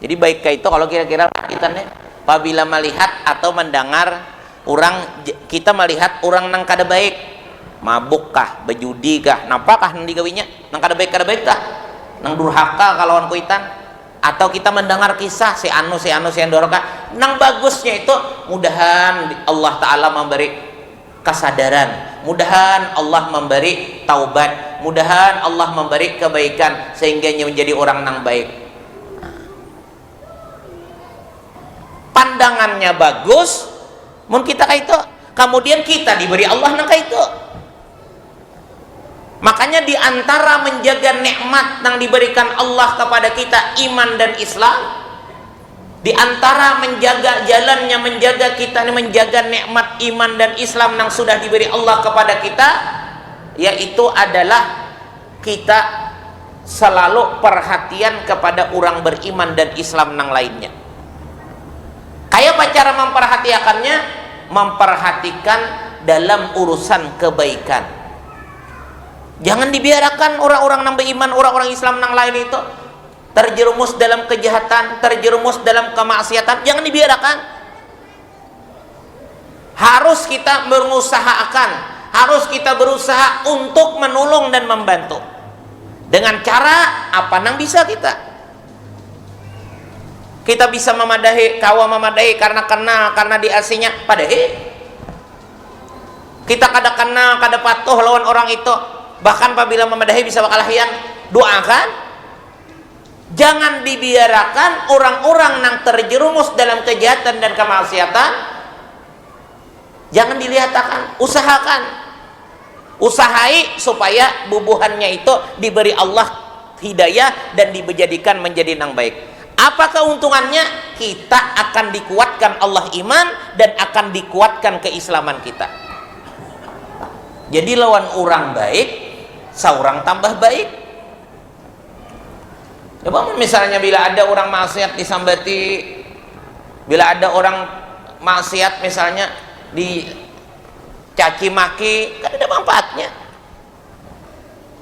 Jadi baik itu kalau kira-kira kita nih apabila melihat atau mendengar orang, kita melihat orang nang kada baik, mabuk kah, bejudi kah, napakah nang digawinya, nang kada baik kah, nang durhaka kalawan kuitan, atau kita mendengar kisah si anu doraka, nang bagusnya itu mudahan Allah Ta'ala memberi kesadaran, mudahan Allah memberi taubat, mudahan Allah memberi kebaikan sehingga menjadi orang nang baik. Pandangannya bagus, mun kita kayak itu, kemudian kita diberi Allah nang kayak itu. Makanya diantara menjaga nikmat yang diberikan Allah kepada kita, iman dan Islam, diantara menjaga jalannya, menjaga kita menjaga nikmat iman dan Islam yang sudah diberi Allah kepada kita, yaitu adalah kita selalu perhatian kepada orang beriman dan Islam yang lainnya. Kayak apa cara memperhatikannya? Memperhatikan dalam urusan kebaikan. Jangan dibiarkan orang-orang nang beriman, orang-orang Islam nang lain itu terjerumus dalam kejahatan, terjerumus dalam kemaksiatan. Jangan dibiarkan. Harus kita mengusahakan, harus kita berusaha untuk menolong dan membantu. Dengan cara apa nang bisa kita? Kita bisa memadahi, kawa memadahi karena kenal, karena diasinya padahi. Kita kada kenal, kada patuh lawan orang itu. Bahkan apabila memadahi bisa bakalahian, doakan. Jangan dibiarkan orang-orang yang terjerumus dalam kejahatan dan kemaksiatan. Jangan dilihatkan, usahakan, usahai supaya bubuhannya itu diberi Allah hidayah dan dijadikan menjadi yang baik. Apa keuntungannya? Kita akan dikuatkan Allah iman dan akan dikuatkan keislaman kita. Jadi lawan orang baik, seorang tambah baik. Coba misalnya bila ada orang maksiat disambati, bila ada orang maksiat misalnya dicaci maki, kan ada manfaatnya.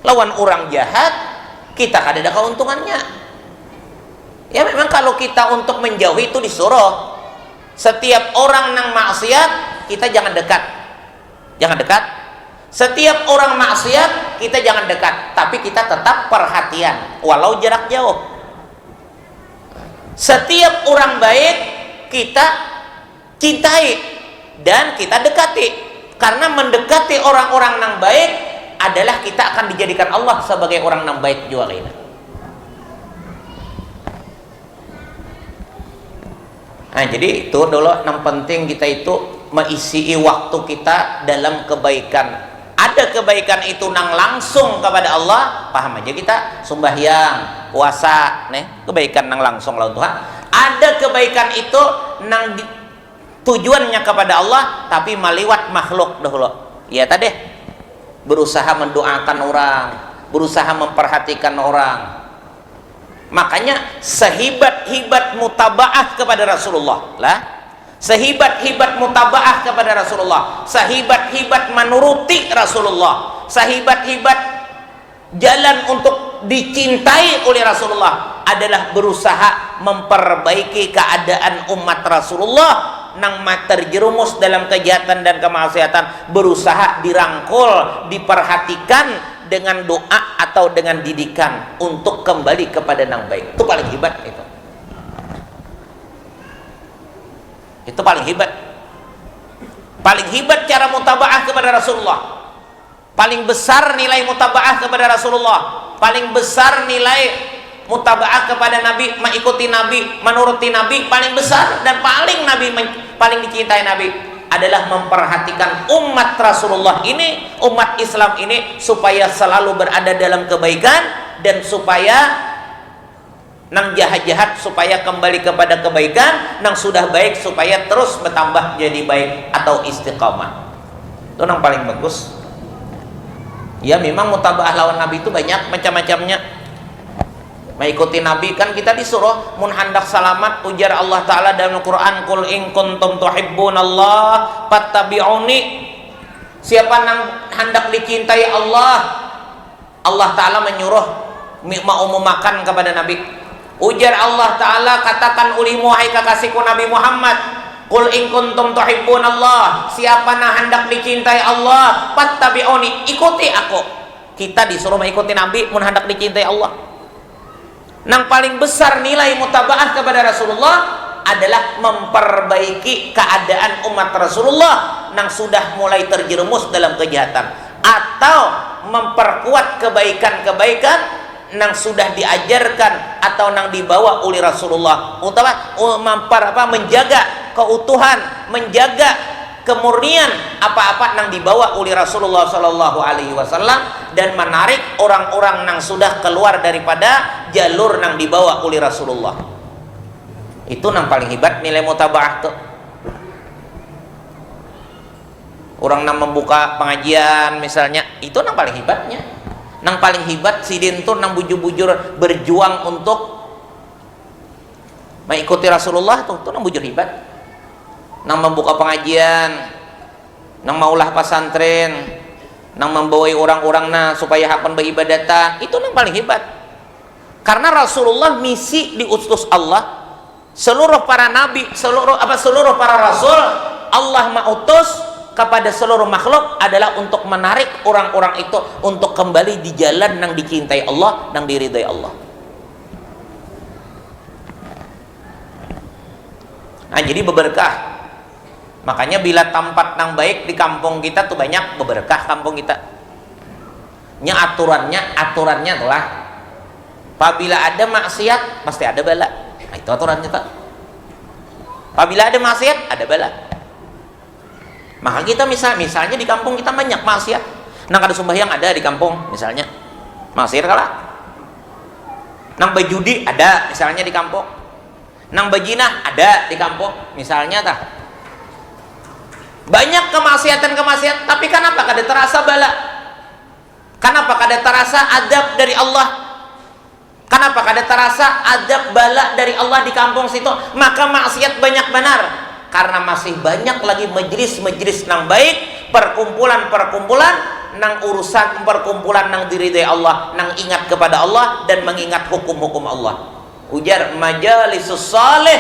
Lawan orang jahat, kita kan ada keuntungannya. Ya memang kalau kita untuk menjauhi itu disuruh. Setiap orang nang maksiat kita jangan dekat. Jangan dekat. Setiap orang maksiat kita jangan dekat, tapi kita tetap perhatian walau jarak jauh. Setiap orang baik kita cintai dan kita dekati. Karena mendekati orang-orang nang baik adalah kita akan dijadikan Allah sebagai orang nang baik juga lainnya. Nah, jadi itu dulu yang penting kita itu mengisi waktu kita dalam kebaikan. Ada kebaikan itu nang langsung kepada Allah, paham aja kita sembahyang, puasa, nih kebaikan nang langsung lawan Tuhan. Ada kebaikan itu nang tujuannya kepada Allah, tapi meliwat makhluk dahulu. Ya tadi berusaha mendoakan orang, berusaha memperhatikan orang. Makanya sehibat-hibat mutabaah kepada Rasulullah lah, sehibat-hibat mutabaah kepada Rasulullah, sehibat-hibat menuruti Rasulullah, sehibat-hibat jalan untuk dicintai oleh Rasulullah adalah berusaha memperbaiki keadaan umat Rasulullah nang terjerumus dalam kejahatan dan kemaksiatan, berusaha dirangkul, diperhatikan dengan doa atau dengan didikan untuk kembali kepada nang baik. Itu paling hebat itu. Itu paling hebat. Paling hebat cara mutabaah kepada Rasulullah. Paling besar nilai mutabaah kepada Rasulullah. Paling besar nilai mutabaah kepada Nabi, mengikuti Nabi, menuruti Nabi, paling besar dan paling dicintai Nabi adalah memperhatikan umat Rasulullah ini, umat Islam ini, supaya selalu berada dalam kebaikan, dan supaya nang jahat-jahat supaya kembali kepada kebaikan, nang sudah baik supaya terus bertambah jadi baik atau istiqamah. Itu nang paling bagus. Ya memang mutabaah lawan Nabi itu banyak macam-macamnya. Mengikuti Nabi kan kita disuruh mun hendak selamat, ujar Allah Ta'ala dalam Al-Quran, qul in kuntum tuhibbunallah fattabi'uni. Siapa yang hendak dicintai Allah, Allah Ta'ala menyuruh mengumumkan kepada Nabi. Ujar Allah Ta'ala, katakan ulimu hai kekasihku Nabi Muhammad, qul in kuntum tuhibbunallah, siapa yang hendak dicintai Allah fattabi'uni, ikuti aku. Kita disuruh mengikuti Nabi mun hendak dicintai Allah. Yang paling besar nilai mutabaah kepada Rasulullah adalah memperbaiki keadaan umat Rasulullah yang sudah mulai terjerumus dalam kejahatan, atau memperkuat kebaikan-kebaikan yang sudah diajarkan atau yang dibawa oleh Rasulullah, menjaga keutuhan, menjaga kemurnian apa-apa yang dibawa oleh Rasulullah Sallallahu Alaihi Wasallam, dan menarik orang-orang yang sudah keluar daripada jalur yang dibawa oleh Rasulullah. Itu yang paling hebat nilai mutabaah tuh. Orang yang membuka pengajian misalnya, itu yang paling hebatnya. Yang paling hebat sidin tuh yang bujur-bujur berjuang untuk mengikuti Rasulullah tuh yang bujur hebat. Nang membuka pengajian, nang maulah pesantren, nang membawai orang-orang supaya hakon beribadatan, itu yang paling hebat. Karena Rasulullah misi diutus Allah, seluruh para nabi, seluruh para rasul Allah mengutus kepada seluruh makhluk adalah untuk menarik orang-orang itu untuk kembali di jalan yang dicintai Allah, yang diridai Allah. Nah, jadi berberkah. Makanya bila tempat yang baik di kampung kita tuh banyak berberkah kampung kita. Aturannya adalah apabila ada maksiat pasti ada bala. Nah, itu aturannya tuh. Apabila ada maksiat ada bala. Maka kita misalnya di kampung kita banyak maksiat. Nang ada sembahyang ada di kampung misalnya. Maksiat kalah. Nang berjudi ada misalnya di kampung. Nang bejinah ada di kampung misalnya tah. Banyak kemaksiatan, tapi kenapa kada terasa bala? Kenapa kada terasa adab dari Allah? Kenapa kada terasa adab bala dari Allah di kampung situ? Maka maksiat banyak benar. Karena masih banyak lagi majelis-majelis nang baik, perkumpulan-perkumpulan nang urusan perkumpulan nang diridai Allah, nang ingat kepada Allah dan mengingat hukum-hukum Allah. Ujar majalisus salih,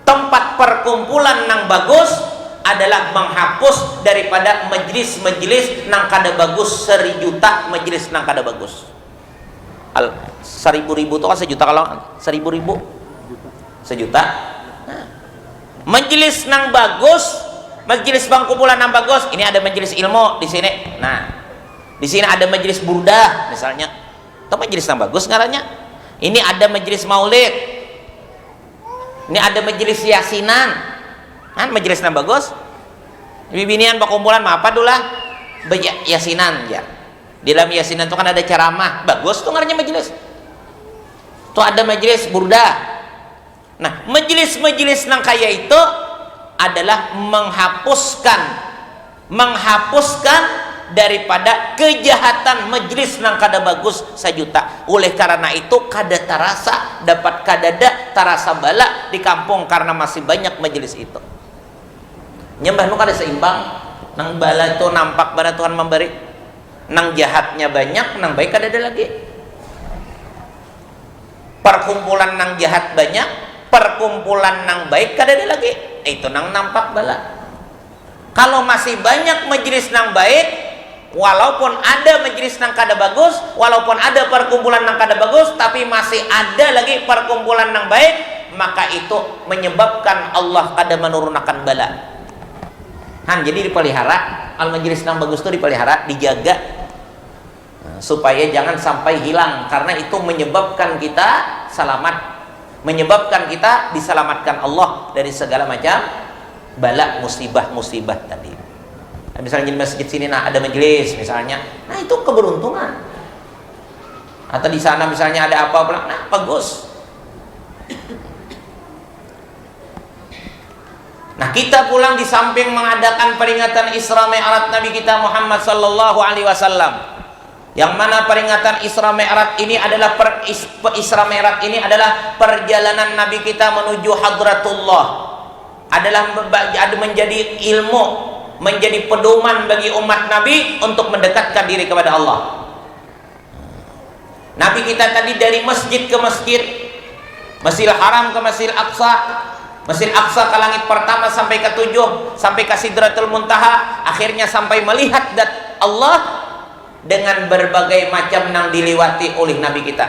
tempat perkumpulan nang bagus adalah menghapus daripada majelis-majelis nang kada bagus 1.000 juta majelis nang kada bagus. 1.000 ribu itu kan 1 juta, kalau 1.000 ribu 1 juta. Nah, majelis nang bagus, majelis perkumpulan nang bagus. Ini ada majelis ilmu di sini. Nah, di sini ada majelis burdah misalnya. Itu majelis nang bagus ngarannya. Ini ada majelis maulid. Ini ada majelis yasinan. Kan majelis nang bagus. Bibinian perkumpulan apa dulu lah? Yasinan ya. Di dalam yasinan itu kan ada ceramah. Bagus tuh ngarannya majelis. Tuh ada majelis burdah. Nah, majelis-majelis nang kaya itu adalah menghapuskan daripada kejahatan majelis nang kada bagus 1 juta. Oleh karena itu kada terasa dapat kadada tarasa bala di kampung karena masih banyak majelis itu. Nyembah nu kada seimbang, nang bala itu nampak pada Tuhan memberi, nang jahatnya banyak, nang baik kada ada lagi. Perkumpulan nang jahat banyak, perkumpulan nang baik kada ada lagi. Itu nang nampak bala. Kalau masih banyak majelis nang baik, walaupun ada majelis nang kada bagus, walaupun ada perkumpulan nang kada bagus, tapi masih ada lagi perkumpulan nang baik, maka itu menyebabkan Allah kada menurunkan bala. Jadi dipelihara, al majelis nang bagus itu dipelihara, dijaga, supaya jangan sampai hilang, karena itu menyebabkan kita selamat, menyebabkan kita diselamatkan Allah dari segala macam bala, musibah tadi. Misalnya di masjid sini ada majelis misalnya, nah itu keberuntungan. Atau di sana misalnya ada apa, nah bagus. Nah kita pulang di samping mengadakan peringatan Isra Mi'raj Nabi kita Muhammad sallallahu alaihi wasallam, yang mana peringatan Isra Mi'raj ini adalah Isra Mi'raj ini adalah perjalanan Nabi kita menuju Hadratullah, adalah menjadi ilmu, menjadi pedoman bagi umat Nabi untuk mendekatkan diri kepada Allah. Nabi kita tadi dari masjid ke masjid, Masjidil Haram ke Masjidil Aqsa, Masjidil Aqsa ke langit pertama sampai ke 7, sampai ke Sidratul Muntaha, akhirnya sampai melihat zat Allah dengan berbagai macam nang dilewati oleh Nabi kita.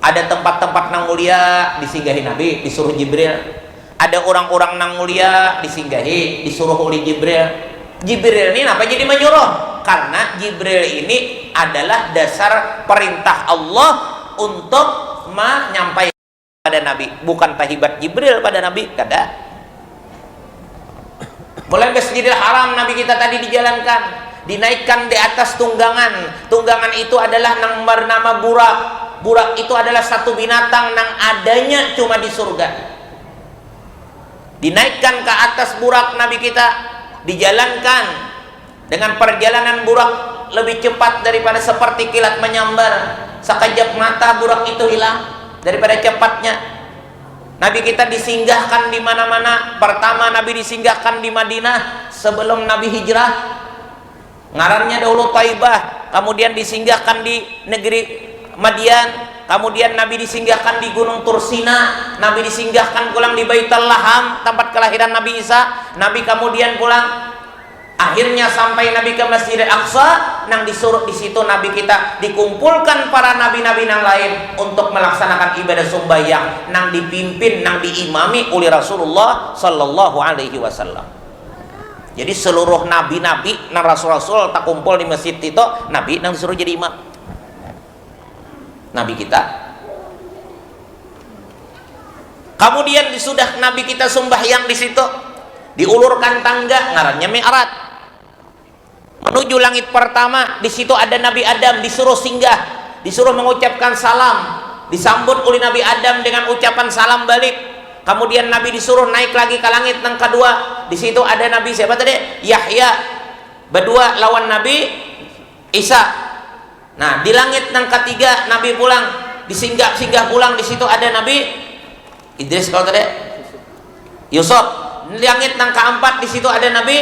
Ada tempat-tempat nang mulia disinggahi Nabi, disuruh Jibril. Ada orang-orang nang mulia disinggahi, disuruh oleh Jibril. Jibril ini apa jadi menyuruh? Karena Jibril ini adalah dasar perintah Allah untuk menyampaikan pada Nabi, bukan tahibat Jibril pada Nabi, kada. Mulai Masjidil Haram Nabi kita tadi dijalankan, dinaikkan di atas tunggangan. Tunggangan itu adalah nang bernama burak. Burak itu adalah satu binatang nang adanya cuma di surga. Dinaikkan ke atas burak Nabi kita, dijalankan dengan perjalanan burak lebih cepat daripada seperti kilat menyambar. Sekejap mata burak itu hilang daripada cepatnya. Nabi kita disinggahkan di mana-mana. Pertama Nabi disinggahkan di Madinah sebelum Nabi hijrah, ngarannya dahulu Taibah, kemudian disinggahkan di negeri Madian, kemudian Nabi disinggahkan di Gunung Tursina, Nabi disinggahkan pulang di Baitul Laham, tempat kelahiran Nabi Isa. Nabi kemudian pulang, akhirnya sampai Nabi ke Masjidil Aqsa, nang disuruh di situ Nabi kita dikumpulkan para nabi-nabi nang lain untuk melaksanakan ibadah sembahyang, nang dipimpin, nang diimami oleh Rasulullah sallallahu alaihi wasallam. Jadi seluruh nabi-nabi nang rasul-rasul tak kumpul di masjid itu, Nabi nang disuruh jadi imam. Nabi kita. Kemudian disudah Nabi kita sembahyang di situ, diulurkan tangga, ngarannya Mi'raj, menuju langit pertama. Di situ ada Nabi Adam, disuruh singgah, disuruh mengucapkan salam, disambut oleh Nabi Adam dengan ucapan salam balik. Kemudian Nabi disuruh naik lagi ke langit yang kedua. Di situ ada Nabi siapa tadi? Yahya, berdua lawan Nabi Isa. Nah, di langit yang ketiga Nabi pulang, disinggah pulang. Di situ ada Nabi Idris, kalau tadi Yusuf. Di langit yang keempat di situ ada Nabi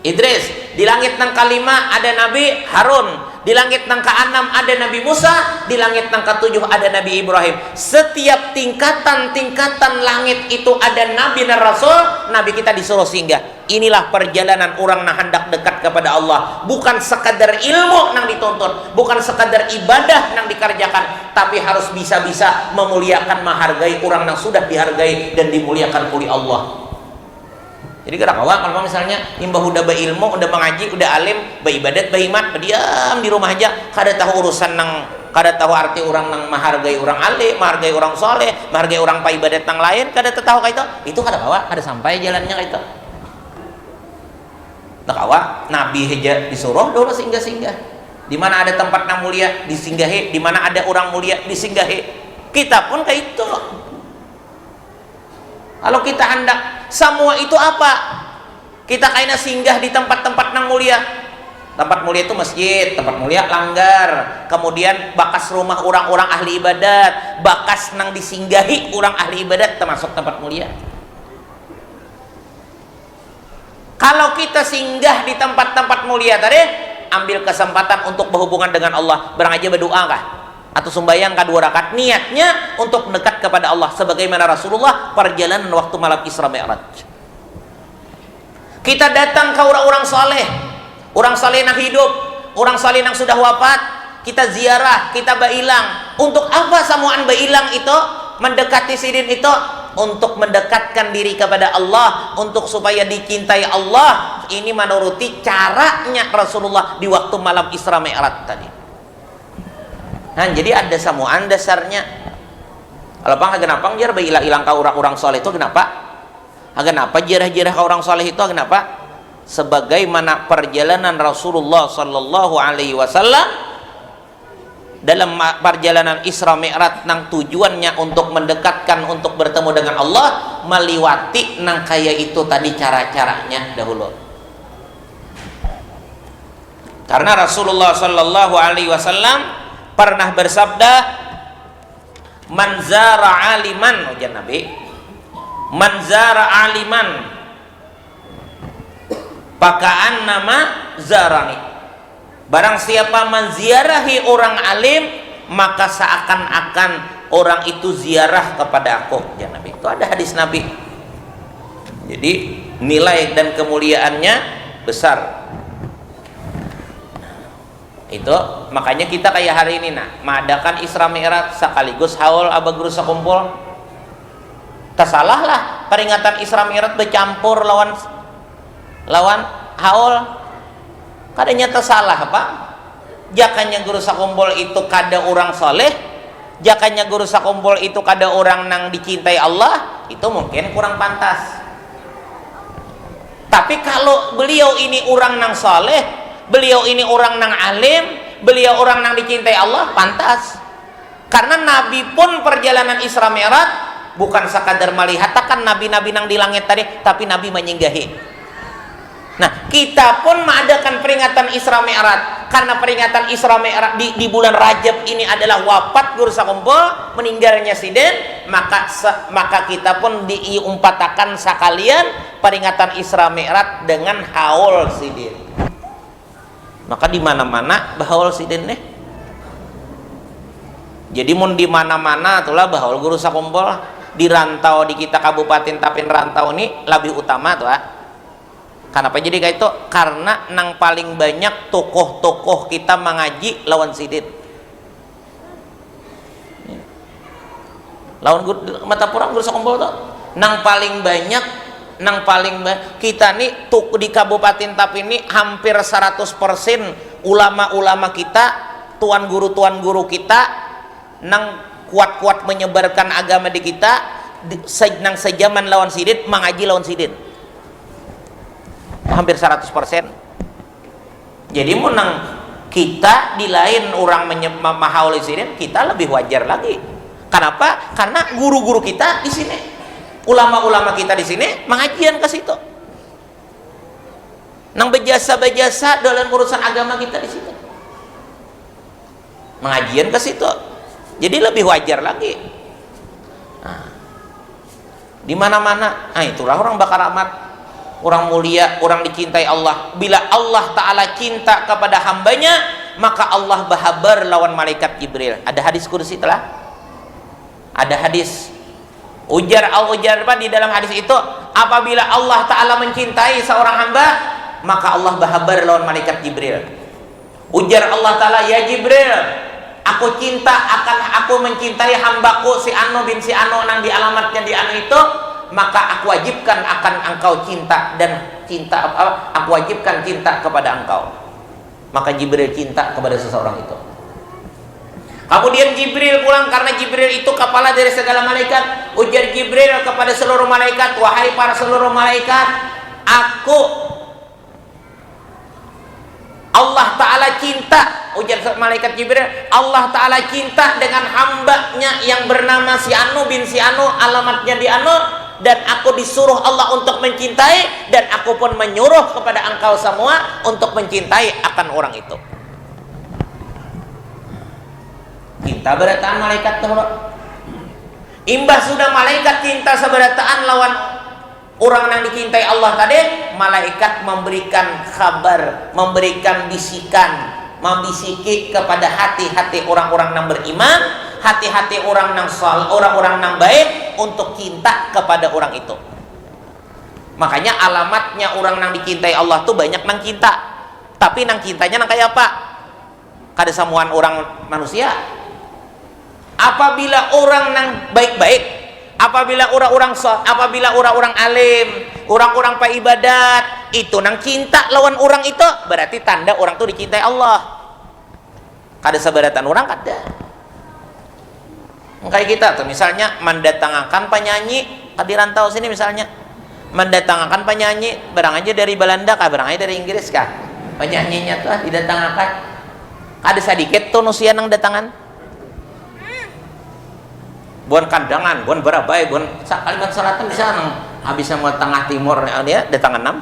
Idris. Di langit yang kelima ada Nabi Harun. Di langit yang keenam ada Nabi Musa. Di langit yang ketujuh ada Nabi Ibrahim. Setiap tingkatan langit itu ada Nabi dan Rasul. Nabi kita disuruh singgah. Inilah perjalanan orang yang hendak dekat kepada Allah. Bukan sekadar ilmu yang dituntut, bukan sekadar ibadah yang dikerjakan, tapi harus bisa-bisa memuliakan, menghargai orang yang sudah dihargai dan dimuliakan oleh Allah. Jadi gerak awak kalau misalnya imbah udah berilmu, udah mengaji, udah alim, beribadat, beriman, berdiam di rumah aja, kada tahu urusan nang, kada tahu arti orang nang menghargai orang alim, menghargai orang soleh, menghargai orang paibadat nang lain, kada tahu kayak itu kada bawa, kada sampai jalannya kayak itu. Tak awak Nabi hija disuruh dulu singgah-singgah. Di mana ada tempat nang mulia disinggahi, di mana ada orang mulia disinggahi. Kita pun kayak itu. Kalau kita hendak semua itu apa? Kita kayaknya singgah di tempat-tempat nang mulia. Tempat mulia itu masjid, tempat mulia langgar, kemudian bakas rumah orang-orang ahli ibadat, bakas nang disinggahi orang ahli ibadat termasuk tempat mulia. Kalau kita singgah di tempat-tempat mulia tadi, ambil kesempatan untuk berhubungan dengan Allah. Barang aja berdoa kah? Atau sembahyang kah 2 rakaat, niatnya untuk mendekat kepada Allah sebagaimana Rasulullah perjalanan waktu malam Isra Mi'raj. Kita datang ke orang-orang saleh, orang saleh yang hidup, orang saleh yang sudah wafat, kita ziarah, kita bailang. Untuk apa samuan bailang itu? Mendekati sidin itu untuk mendekatkan diri kepada Allah, untuk supaya dicintai Allah. Ini menuruti caranya Rasulullah di waktu malam Isra Mi'raj tadi. Nah, jadi ada samuan dasarnya. Alapang kenapa jar bailang ka orang-orang saleh itu kenapa? Kenapa jarah-jarah ke orang saleh itu kenapa? Sebagaimana perjalanan Rasulullah sallallahu alaihi wasallam dalam perjalanan Isra Mi'raj nang tujuannya untuk mendekatkan, untuk bertemu dengan Allah, meliwati nang kaya itu tadi cara-caranya dahulu. Karena Rasulullah sallallahu alaihi wasallam pernah bersabda, man zara aliman, ujar Nabi, man zara aliman pakaan nama zarani. Barang siapa menziarahi orang alim, maka seakan-akan orang itu ziarah kepada aku, ya Nabi. Itu ada hadis Nabi. Jadi nilai dan kemuliaannya besar. Itu makanya kita kayak hari ini mengadakan Isra Mi'raj sekaligus haul abaguru sakumpul. Tersalah lah peringatan Isra Mi'raj bercampur lawan haul. Kadanya tersalah apa? Jakanya guru sakumpul itu kada orang soleh, jakanya guru sakumpul itu kada orang nang dicintai Allah, itu mungkin kurang pantas. Tapi kalau beliau ini orang nang soleh, beliau ini orang nang alim, beliau orang nang dicintai Allah, pantas. Karena Nabi pun perjalanan Isra Mi'raj bukan sekadar melihat kan nabi-nabi nang di langit tadi, tapi Nabi menyinggahi. Nah, kita pun mengadakan peringatan Isra Mi'raj karena peringatan Isra Mi'raj di bulan Rajab ini adalah wafat guru sakumpul, meninggalnya sidin, maka kita pun diumpatakan sekalian peringatan Isra Mi'raj dengan haul sidin. Maka di mana-mana bahaul sidin nih. Jadi mun di mana-mana itulah bahaul guru sakumpul. Di rantau di kita kabupaten tapi rantau ini lebih utama tuh. Kenapa jadi kayak itu? Karena nang paling banyak tokoh-tokoh kita mengaji lawan sidin. Lawan mata purang guru sakumpul tuh. Nang paling banyak kita nih tuh di kabupaten tapi ini hampir 100% ulama-ulama kita, tuan guru kita nang kuat-kuat menyebarkan agama di kita, nang sejaman lawan sidin, mengaji lawan sidin. Hampir 100%. Jadi menang kita di lain orang memahami sidin, kita lebih wajar lagi. Kenapa? Karena guru-guru kita di sini, ulama-ulama kita di sini mengajian ke situ. Nang berjasa dalam urusan agama kita di situ. Mengajian ke situ. Jadi lebih wajar lagi. Nah, di mana-mana, itulah orang bakar amat, orang mulia, orang dicintai Allah. Bila Allah Ta'ala cinta kepada hambanya, maka Allah bahabar lawan malaikat Jibril. Ada hadis kursi telah? Ada hadis ujar apa di dalam hadis itu, apabila Allah Ta'ala mencintai seorang hamba, maka Allah bahabar lawan malaikat Jibril. Ujar Allah Ta'ala, ya Jibril, aku mencintai hambaku si Anu bin si Anu nang di alamatnya di Anu itu, maka aku wajibkan akan engkau cinta aku wajibkan cinta kepada engkau. Maka Jibril cinta kepada seseorang itu. Kemudian Jibril pulang, karena Jibril itu kepala dari segala malaikat. Ujar Jibril kepada seluruh malaikat, wahai para seluruh malaikat, Allah Ta'ala cinta, ujar malaikat Jibril, Allah Ta'ala cinta dengan hambanya yang bernama si Anu bin si Anu, alamatnya di Anu, dan aku disuruh Allah untuk mencintai, dan aku pun menyuruh kepada engkau semua untuk mencintai akan orang itu. Cinta berataan malaikat tuh, imbah sudah malaikat cinta seberataan lawan orang yang dicintai Allah tadi, malaikat memberikan kabar, memberikan bisikan, membisiki kepada hati-hati orang-orang yang beriman, hati-hati orang yang saleh, orang-orang yang baik untuk cinta kepada orang itu. Makanya alamatnya orang yang dicintai Allah tuh banyak nang cinta. Tapi nang cintanya nang kayak apa? Kada samuan orang manusia. Apabila orang nang baik-baik, apabila orang-orang alim, orang-orang paibadat itu nang cinta lawan orang itu, berarti tanda orang tuh dicintai Allah. Kada sabaratan orang kada. Kayak kita tuh misalnya mendatangkan penyanyi di rantau sini misalnya, mendatangkan penyanyi barang aja dari Belanda kah, barang aja dari Inggris kah, penyanyinya tuh didatangkan, ada sedikit tuh nusia nang datangan, buan kandangan, buan barabai, buan Kalimantan Selatan bisa nang habisnya mau tengah timur dia datangan nam,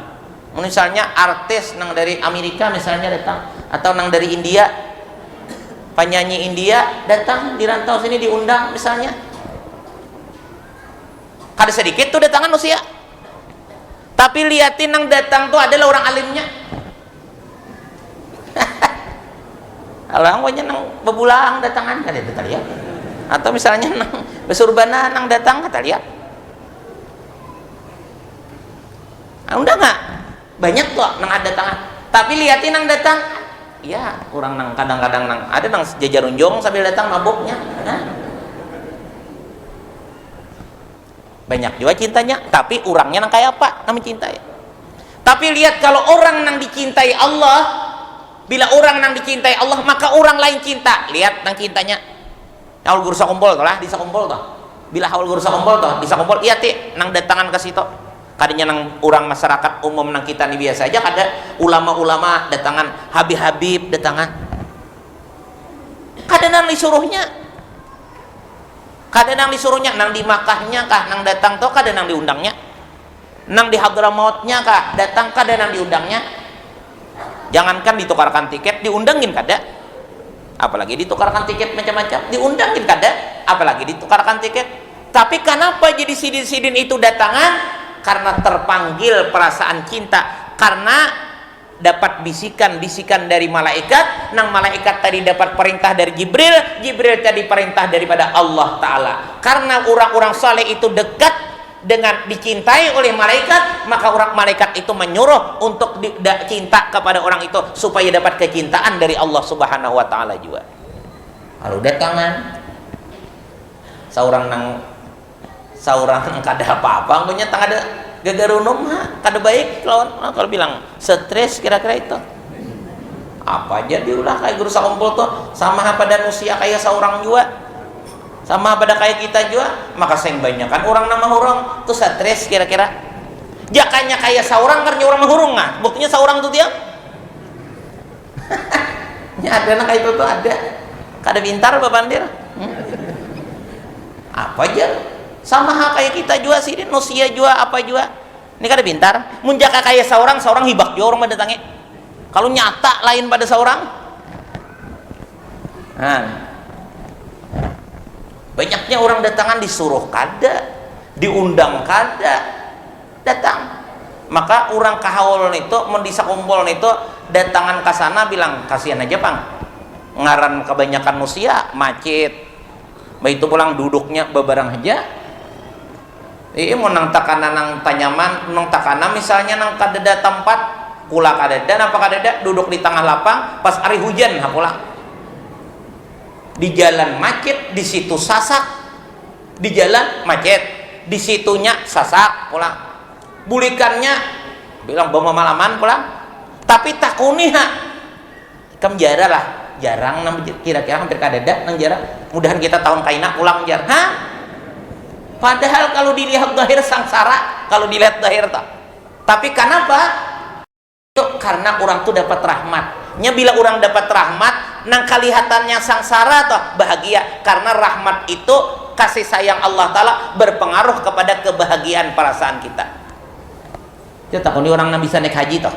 misalnya artis nang dari Amerika misalnya datang, atau nang dari India, penyanyi India datang di rantau sini diundang misalnya, kada sedikit tuh datangan usia. Tapi liatin yang datang tuh adalah orang alimnya. Kalau pokoknya nang bebulang datangan kada kita lihat. Atau misalnya nang besurbana nang datang kata lihat. Udah nggak? Banyak tuh nang ada datangan. Tapi liatin nang datang. Ya, orang nang kadang-kadang nang ada nang jajar unjong sambil datang mabuknya. Banyak juga cintanya, tapi orangnya nang kayak apa? Nang mencintai. Tapi lihat kalau orang nang dicintai Allah, bila orang nang dicintai Allah, maka orang lain cinta. Lihat nang cintanya. Haul guru sakumpul tuh lah, di sakumpul tuh. Bila haul guru sakumpul tuh, di sakumpul, iya ti nang datangan ke situ. Kadanya nang orang masyarakat umum nang kita nih biasa aja, kada ulama-ulama datangan, habib-habib datangan. Kada nang disuruhnya, kada nang disuruhnya, nang di Makkahnya kah nang datang tuh, kada nang diundangnya, nang di Hadramautnya kah datang, kada nang diundangnya. Jangankan ditukarkan tiket, diundangin kada. Apalagi ditukarkan tiket macam-macam, diundangin kada. Apalagi ditukarkan tiket. Tapi kenapa jadi sidin-sidin itu datangan? Karena terpanggil perasaan cinta, karena dapat bisikan-bisikan dari malaikat, nang malaikat tadi dapat perintah dari Jibril, Jibril tadi perintah daripada Allah Ta'ala. Karena orang-orang saleh itu dekat dengan dicintai oleh malaikat, maka orang malaikat itu menyuruh untuk cinta kepada orang itu supaya dapat kecintaan dari Allah Subhanahu wa Ta'ala juga. Kalau datangan seorang kada apa-apa, punya tang ada gagarunum, kada baik lawan, kalau bilang stres kira-kira itu. Apa aja diulah kayak guru sakumpul tuh, sama pada usia kayak seorang juga, sama pada kayak kita juga, maka sing banyak kan orang nama hurung tuh stres kira-kira. Jakanya kayak seorang karena orang mahurung nggak, buktinya seorang tuh dia. Ya ada kayak itu tuh ada, kada pintar babandir. Apa aja sama kayak kita juga sih, nusia juga apa juga ini kada pintar, munjaka kayak seorang hibak juga orang mendatangnya, kalau nyata lain pada seorang. Banyaknya orang datangan disuruh kada, diundang kada datang. Maka orang kahaul itu mendisa kumpul itu datangan ke sana bilang kasihan aja pang, ngaran kebanyakan nusia macet, itu pulang duduknya bebarang aja. Mau nang takana nang tanyaman, nang takana misalnya nang kadeda tempat pula kadeda, apa kadeda duduk di tengah lapang pas hari hujan pulang. Di jalan macet, di situ sasak, di jalan macet, di situnya sasak pulang. Bulikannya bilang bawa malaman pulang. Tapi takuniha kemjara lah, jarang nang kira-kira hampir kadeda nang jarang. Mudahan kita tahun kaina pulang jar. Padahal kalau dilihat zahir sangsara, kalau dilihat zahir tak. Tapi kenapa? Itu karena orang tuh dapat rahmat. Bila orang dapat rahmat, nang kelihatannya sangsara atau bahagia, karena rahmat itu kasih sayang Allah Ta'ala berpengaruh kepada kebahagiaan perasaan kita. Kita takut nih orang yang bisa naik haji toh,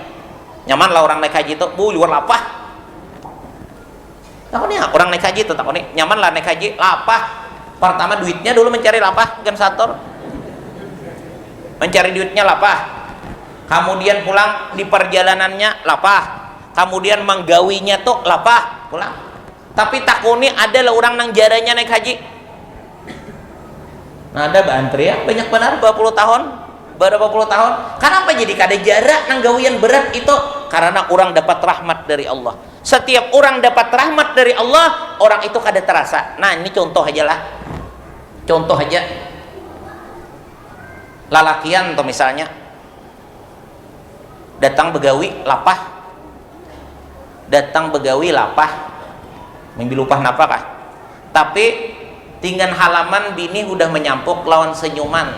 nyaman lah orang naik haji toh, bu luar lapah. Takut nih orang naik haji toh, takut nih nyaman lah naik haji, lapah. Pertama duitnya dulu mencari lapah, bukan sator. Mencari duitnya lapah. Kemudian pulang di perjalanannya lapah. Kemudian menggawinya tuh lapah, pulang. Tapi takuni adalah orang nang jaranya naik haji. Nah, ada bantri ya, banyak benar berapa puluh tahun. Kenapa jadi kada jarak nang gawian berat itu? Karena orang dapat rahmat dari Allah. Setiap orang dapat rahmat dari Allah, orang itu kada terasa. Nah, ini contoh aja lah. Contoh aja. Lalakian tuh misalnya datang begawi lapah. Datang begawi lapah. Mimpi lupa napa kah? Tapi tinggal halaman bini udah menyampuk lawan senyuman.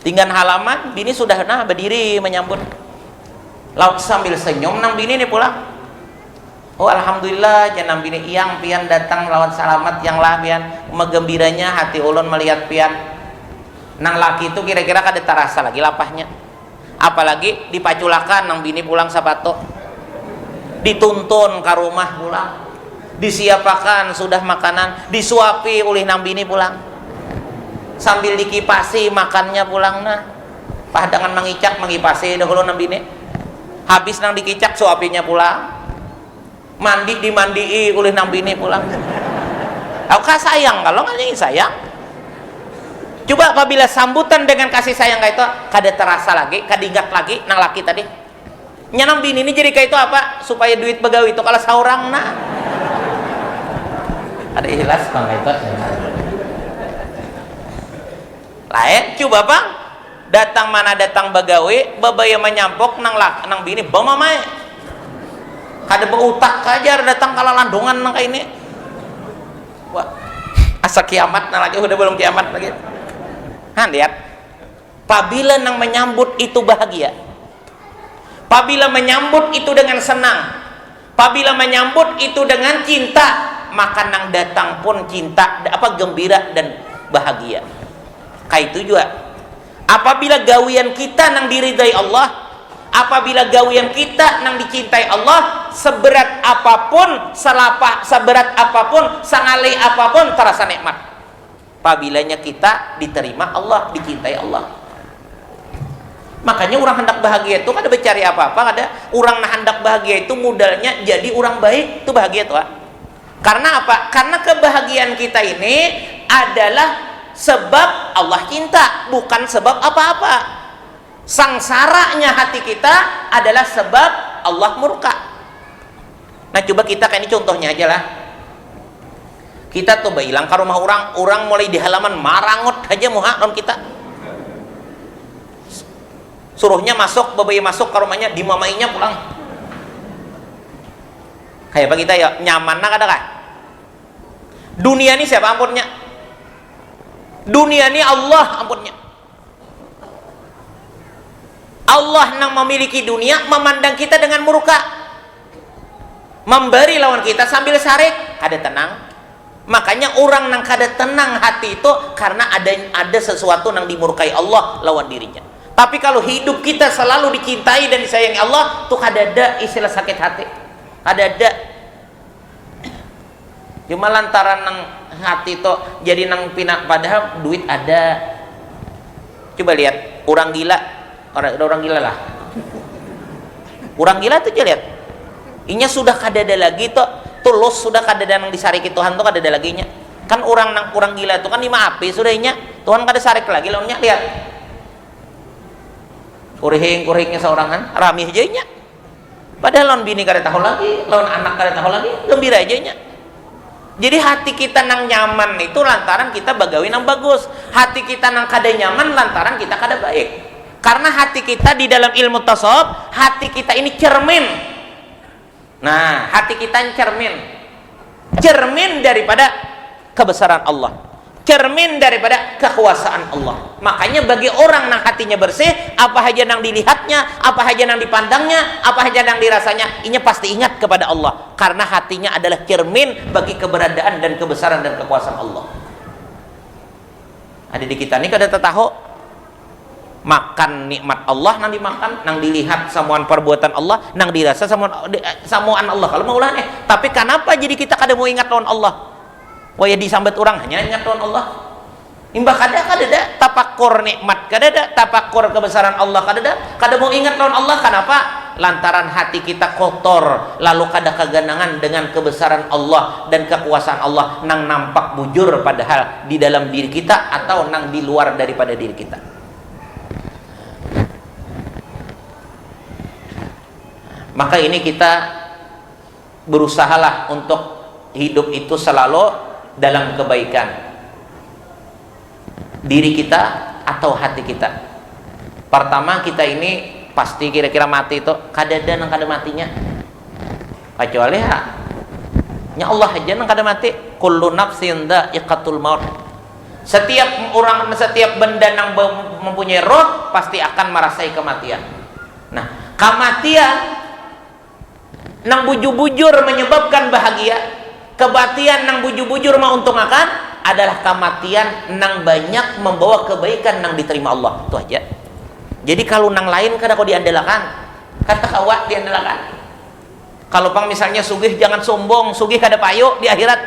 Tinggal halaman bini sudah berdiri menyambut. Laut sambil senyum nang bini nih pulang. Oh alhamdulillah jangan bini iyang pian datang lawan selamat yang lah pian megembiranya hati ulun melihat pian. Nang laki itu kira-kira kada terasa lagi lapahnya. Apalagi dipaculakan nang bini pulang sapato. Dituntun ke rumah pulang, disiapakan sudah makanan, disuapi oleh nang bini pulang, sambil dikipasi makannya pulang nah, padangan mengicak mengipasi dahulu nang bini, habis nang dikicak suapinya pulang, mandi dimandii oleh nang bini pulang. Kau sayang kalau nggak ingin sayang. Coba apabila sambutan dengan kasih sayang kayak itu, kada terasa lagi, kada ingat lagi nang laki tadi. Nyanam bini ini jadi kayak itu apa? Supaya duit begawi itu kalau seorang nah. Ada ikhlas bang itu. Lain coba bang. Datang mana datang begawi, babaya menyampok nang bini bamamai. Kada berutak kajar datang kalau landungan nang kayak ini. Wah, asa kiamat nah lagi udah belum kiamat lagi. Nah lihat. Apabila nang menyambut itu bahagia. Apabila menyambut itu dengan senang, apabila menyambut itu dengan cinta, maka nang datang pun cinta, gembira dan bahagia. Kayak itu juga. Apabila gawian kita nang diridai Allah, apabila gawian kita nang dicintai Allah, seberat apapun, seberat apapun, sangalai apapun terasa nikmat. Apabilanya kita diterima Allah, dicintai Allah. Makanya orang hendak bahagia itu kada bercari apa-apa, kada. Orang hendak bahagia itu modalnya jadi orang baik, itu bahagia tuh. Karena apa? Karena kebahagiaan kita ini adalah sebab Allah cinta, bukan sebab apa-apa. Sangsaranya hati kita adalah sebab Allah murka. Nah coba kita kayak ini contohnya aja lah. Kita tuh bilang ke rumah orang mulai di halaman marangot aja muha non kita. Suruhnya masuk, babaya masuk ke rumahnya, dimamainya pulang. Kayak apa kita ya, nyaman nah kada kah? Dunia ini siapa ampunnya? Dunia ini Allah ampunnya. Allah yang memiliki dunia memandang kita dengan murka, memberi lawan kita sambil sarik, kada tenang. Makanya orang yang kada tenang hati itu karena ada sesuatu yang dimurkai Allah lawan dirinya. Tapi kalau hidup kita selalu dicintai dan disayangi Allah, tuh kada ada istilah sakit hati. Kada ada. Cuma lantaran nang hati itu jadi nang pinak, padahal duit ada. Coba lihat orang gila, orang gila lah. Orang gila tuh lihat. Inya sudah kada ada lagi tuh, tulus sudah kada ada nang disariki Tuhan tuh kada ada lagi nya. Kan orang gila tuh kan dimaafi sudah inya. Tuhan kada sarik lagi lawannya, lihat. Kurihing-kurihingnya seorang kan rami aja nya. Padahal lawan bini kada tahu lagi, lawan anak kada tahu lagi, gembira aja nya. Jadi hati kita nang nyaman itu lantaran kita bagawi nang bagus. Hati kita nang kada nyaman lantaran kita kada baik. Karena hati kita di dalam ilmu tasawuf, hati kita ini cermin. Nah, hati kita ini cermin daripada kebesaran Allah. cermin daripada kekuasaan Allah. Makanya bagi orang yang hatinya bersih, apa saja yang dilihatnya, apa saja yang dipandangnya, apa saja yang dirasanya, ini pasti ingat kepada Allah, karena hatinya adalah cermin bagi keberadaan dan kebesaran dan kekuasaan Allah. Ada di kita ini kada tahu makan nikmat Allah nang dimakan, nang dilihat samuan perbuatan Allah, nang dirasa samuan Allah kalau mau ulahnya. Tapi kenapa jadi kita kada mau ingat lawan Allah? Wah ya disambat orang hanya ingat lawan Allah. Imbah kada tapakur nikmat, kada tapakur kebesaran Allah, kada mau ingat lawan Allah. Kenapa? Lantaran hati kita kotor, lalu kada keganangan dengan kebesaran Allah dan kekuasaan Allah nang nampak bujur padahal di dalam diri kita atau nang di luar daripada diri kita. Maka ini kita berusahalah untuk hidup itu selalu dalam kebaikan diri kita atau hati kita. Pertama, kita ini pasti kira-kira mati itu kadada nang kada matinya, kecuali nya Allah aja nang kada mati. Kullu nafsin dha'iqatul maut. Setiap orang, setiap benda yang mempunyai roh pasti akan merasai kematian. Nah, kematian nang bujur-bujur menyebabkan bahagia, kebatian nang bujur-bujur menguntungkan adalah kematian nang banyak membawa kebaikan nang diterima Allah. Itu aja. Jadi kalau nang lain kada kau diandalkan, kata kawat diandalkan. Kalau pang misalnya sugih jangan sombong, sugih kada payo di akhirat,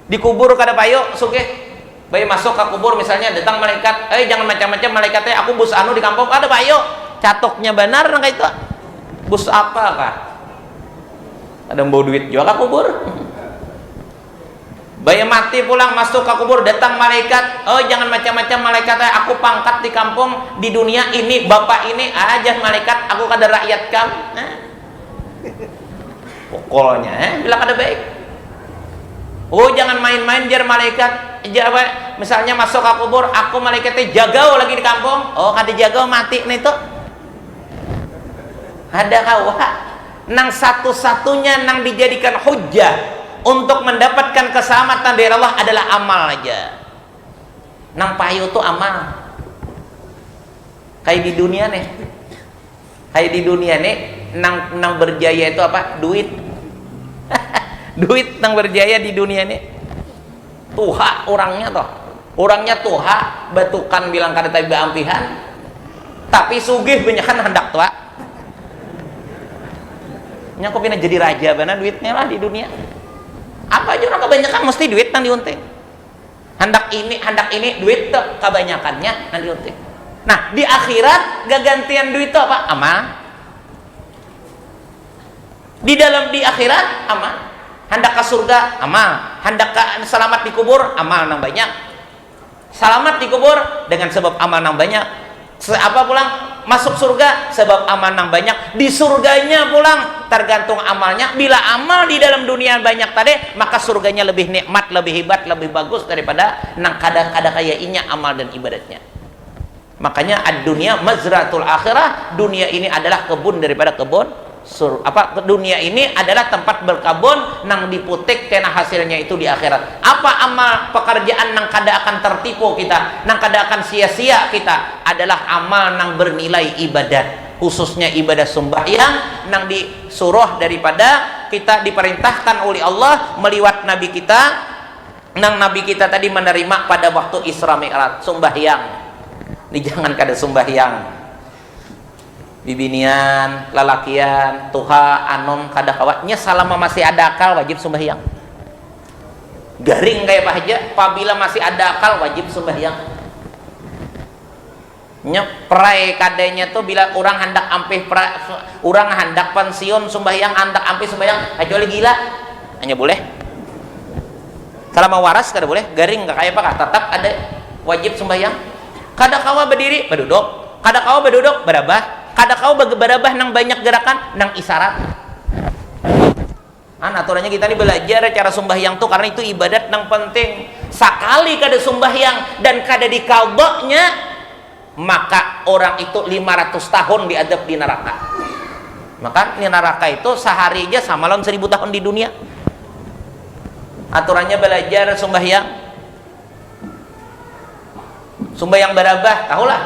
dikubur kada payo sugih. Bayi masuk ke kubur misalnya datang malaikat, jangan macam-macam malaikatnya, aku bus anu di kampung kada payo, catoknya benar nang itu. Bus apa kah? Ada bawa duit juga ke kubur. Bayi mati pulang masuk ke kubur datang malaikat, jangan macam-macam malaikatnya, aku pangkat di kampung di dunia ini bapak ini aja malaikat, aku kada rakyat kam. Pokoknya bila kada baik. Jangan main-main jar malaikat. Misalnya masuk ke kubur, aku malaikatnya jagau lagi di kampung. Kada jagau mati nih tuh. Ada kawa nang satu-satunya nang dijadikan hujjah untuk mendapatkan keselamatan dari Allah adalah amal aja. Nang payu tuh amal. Kayak di dunia nih. Kayak di dunia nih nang berjaya itu apa? Duit. Duit nang berjaya di dunia nih. Tuha orangnya toh. Orangnya tuha, batukan bilang kada tabi ampihan. Tapi sugih banyakan hendak tua. Nya kok pina jadi raja benar duitnya lah di dunia. Apa aja orang kebanyakan mesti duit nang diunting. Hendak ini duit tuh kebanyakannya nang diunting. Nah, di akhirat gagantian duit itu apa? Amal. Di akhirat amal. Hendak ke surga amal. Hendak ke selamat di kubur amal nang banyak. Selamat di kubur dengan sebab amal nang banyak. Apa pulang masuk surga sebab amal nang banyak. Di surganya pulang tergantung amalnya. Bila amal di dalam dunia banyak tadi, maka surganya lebih nikmat, lebih hebat, lebih bagus daripada nang kada kayainya amal dan ibadatnya. Makanya ad-dunya mazratul akhirah. Dunia ini adalah kebun daripada kebun dunia ini adalah tempat berkebun nang diputik kena hasilnya itu di akhirat. Apa amal pekerjaan nang kada akan tertipu kita, nang kada akan sia-sia kita, adalah amal nang bernilai ibadat, khususnya ibadah sembahyang nang disuruh daripada kita diperintahkan oleh Allah meliwat nabi kita, nang nabi kita tadi menerima pada waktu Isra Mi'raj. Sembahyang ini jangan kada sembahyang bibinian, lalakian, tuha, anom, kada kawatnya selama masih ada akal wajib sembahyang. Garing kayak apa aja, apabila masih ada akal wajib sembahyang. Nyeprai kadenya tuh bila orang hendak orang hendak pensiun sembahyang, hendak ampih sembahyang, kecuali gila hanya boleh. Selama waras kada boleh, garing kayak apa tetap ada wajib sembahyang. Kada kawa berdiri, berduduk, kada kawa berduduk, berabah. Kada kau berabah nang banyak gerakan nang isyarat. Aturannya kita ini belajar cara sembahyang tuh karena itu ibadat nang penting. Sekali kada sembahyang dan kada dikaboknya, maka orang itu 500 tahun diadab di neraka. Maka di neraka itu sehari aja sama lawan 1000 tahun di dunia. Aturannya belajar sembahyang. Sembahyang barabah, tahulah.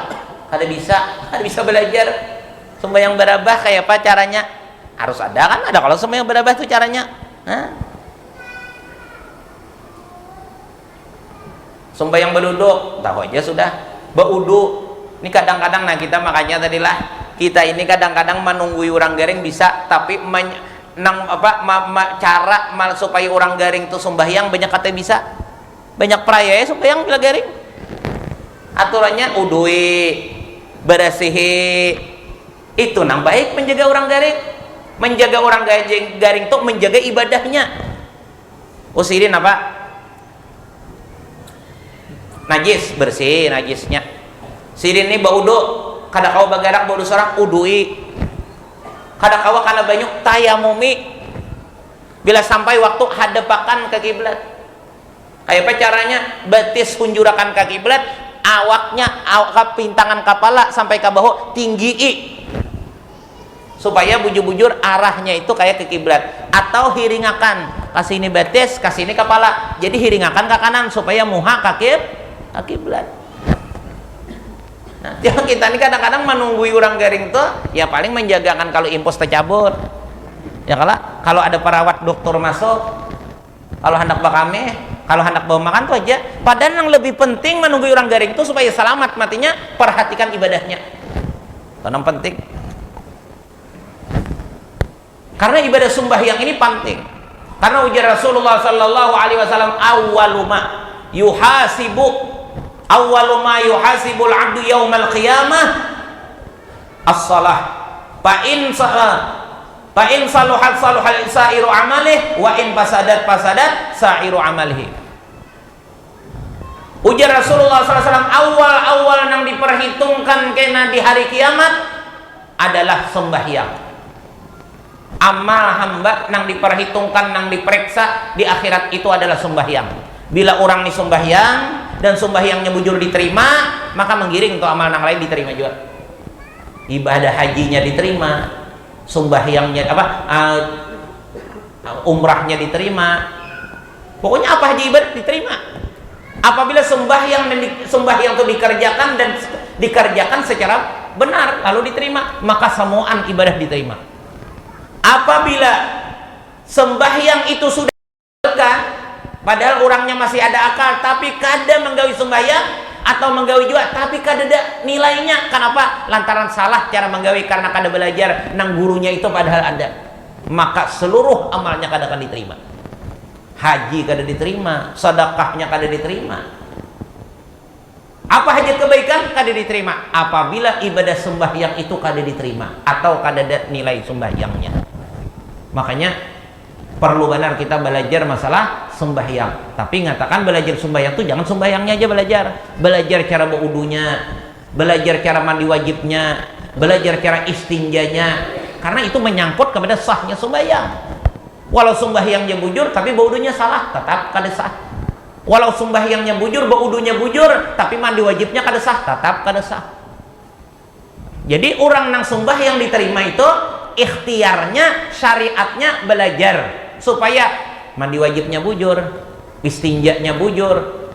Kada bisa belajar. Sembahyang barabah kayak apa caranya? Harus ada kan? Ada kalau sembahyang barabah itu caranya. Sembahyang beruduk, tahu aja sudah. Beruduk. Ini kadang-kadang kita makanya tadilah kita ini kadang-kadang menunggui orang garing bisa, tapi cara supaya orang garing itu sembahyang banyak kata bisa. Banyak peraya sembahyang bila garing. Aturannya udui, berasihi. Itu nang baik menjaga orang garing. Menjaga orang garing itu menjaga ibadahnya. Usirin apa? Najis, bersih najisnya. Sirin ini baudu, kada kawa bagarak baudu sorang udui. Kada kawa kana banyuk tayamumi. Bila sampai waktu hadapakan ke kiblat. Kayak apa caranya? Betis kunjurakan ke kiblat, awaknya pintangan kepala sampai ke bawah tinggi. Supaya bujur-bujur arahnya itu kayak ke kiblat, atau hiringakan kasih ini betis, kasih ini kepala, jadi hiringakan ke kanan supaya muha ke kiblat. Nah, kita ini kadang-kadang menunggui orang garing tuh ya paling menjagakan kalau impos tercabut ya kalau ada perawat dokter masuk, kalau hendak bakame, kalau hendak bawa makan tuh aja. Padahal yang lebih penting menunggui orang garing itu supaya selamat matinya, perhatikan ibadahnya. Itu yang penting. Karena ibadah sembahyang ini penting. Karena ujar Rasulullah sallallahu alaihi wasallam, awwaluma yuhasibul abdu yaumal qiyamah as-salah. Fa in saluhat sa'iru amalih wa in fasadat sa'iru amalihi. Ujar Rasulullah sallallahu alaihi wasallam, awal yang diperhitungkan kena di hari kiamat adalah sembahyang. Amal hamba nang diperhitungkan, nang diperiksa di akhirat itu adalah sembahyang. Bila orang ini sembahyang dan sembahyangnya bujur diterima, maka menggiring tuh amal nang lain diterima juga. Ibadah hajinya diterima, sembahyangnya umrahnya diterima. Pokoknya apa haji ibadah diterima. Apabila sembahyang itu dikerjakan secara benar lalu diterima, maka semuaan ibadah diterima. Apabila sembahyang itu sudah dilakukan, padahal orangnya masih ada akal, tapi kada menggawi sembahyang atau menggawi juga, tapi kada ada nilainya. Kenapa? Lantaran salah cara menggawi, karena kada belajar nang gurunya itu padahal ada. Maka seluruh amalnya kada akan diterima. Haji kada diterima, sedekahnya kada diterima. Apa hajat kebaikan kada diterima apabila ibadah sembahyang itu kada diterima atau kada ada nilai sembahyangnya. Makanya perlu benar kita belajar masalah sembahyang. Tapi ngatakan belajar sembahyang itu jangan sembahyangnya aja belajar. Belajar cara berudunya, belajar cara mandi wajibnya, belajar cara istinjanya. Karena itu menyangkut kepada sahnya sembahyang. Walau sembahyangnya bujur tapi berudunya salah, tetap kada sah. Walau sembahyangnya bujur, berudunya bujur, tapi mandi wajibnya kada sah, tetap kada sah. Jadi orang nang sembahyang diterima itu ikhtiarnya, syariatnya belajar supaya mandi wajibnya bujur, istinjanya bujur,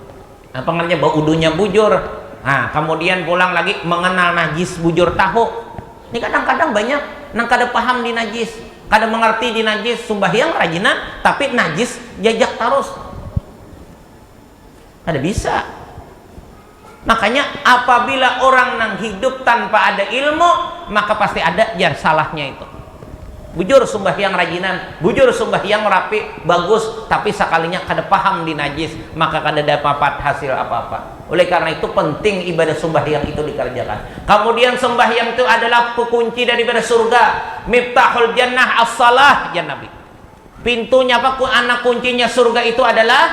pengernya berudunya bujur. Nah, kemudian pulang lagi mengenal najis bujur tahu. Ini kadang-kadang banyak nang kada paham di najis, kada mengerti di najis, sembahyang rajinan tapi najis jajak terus. Ada bisa. Makanya apabila orang nang hidup tanpa ada ilmu, maka pasti ada jar salahnya itu. Bujur sembahyang rajinan, bujur sembahyang rapi, bagus, tapi sekalinya kada paham di najis, maka kada dapat hasil apa-apa. Oleh karena itu penting ibadah sembahyang itu dikerjakan. Kemudian sembahyang itu adalah kunci daripada surga. Miftahul jannah as-salah, ya Nabi. Pintunya apa? Anak kuncinya surga itu adalah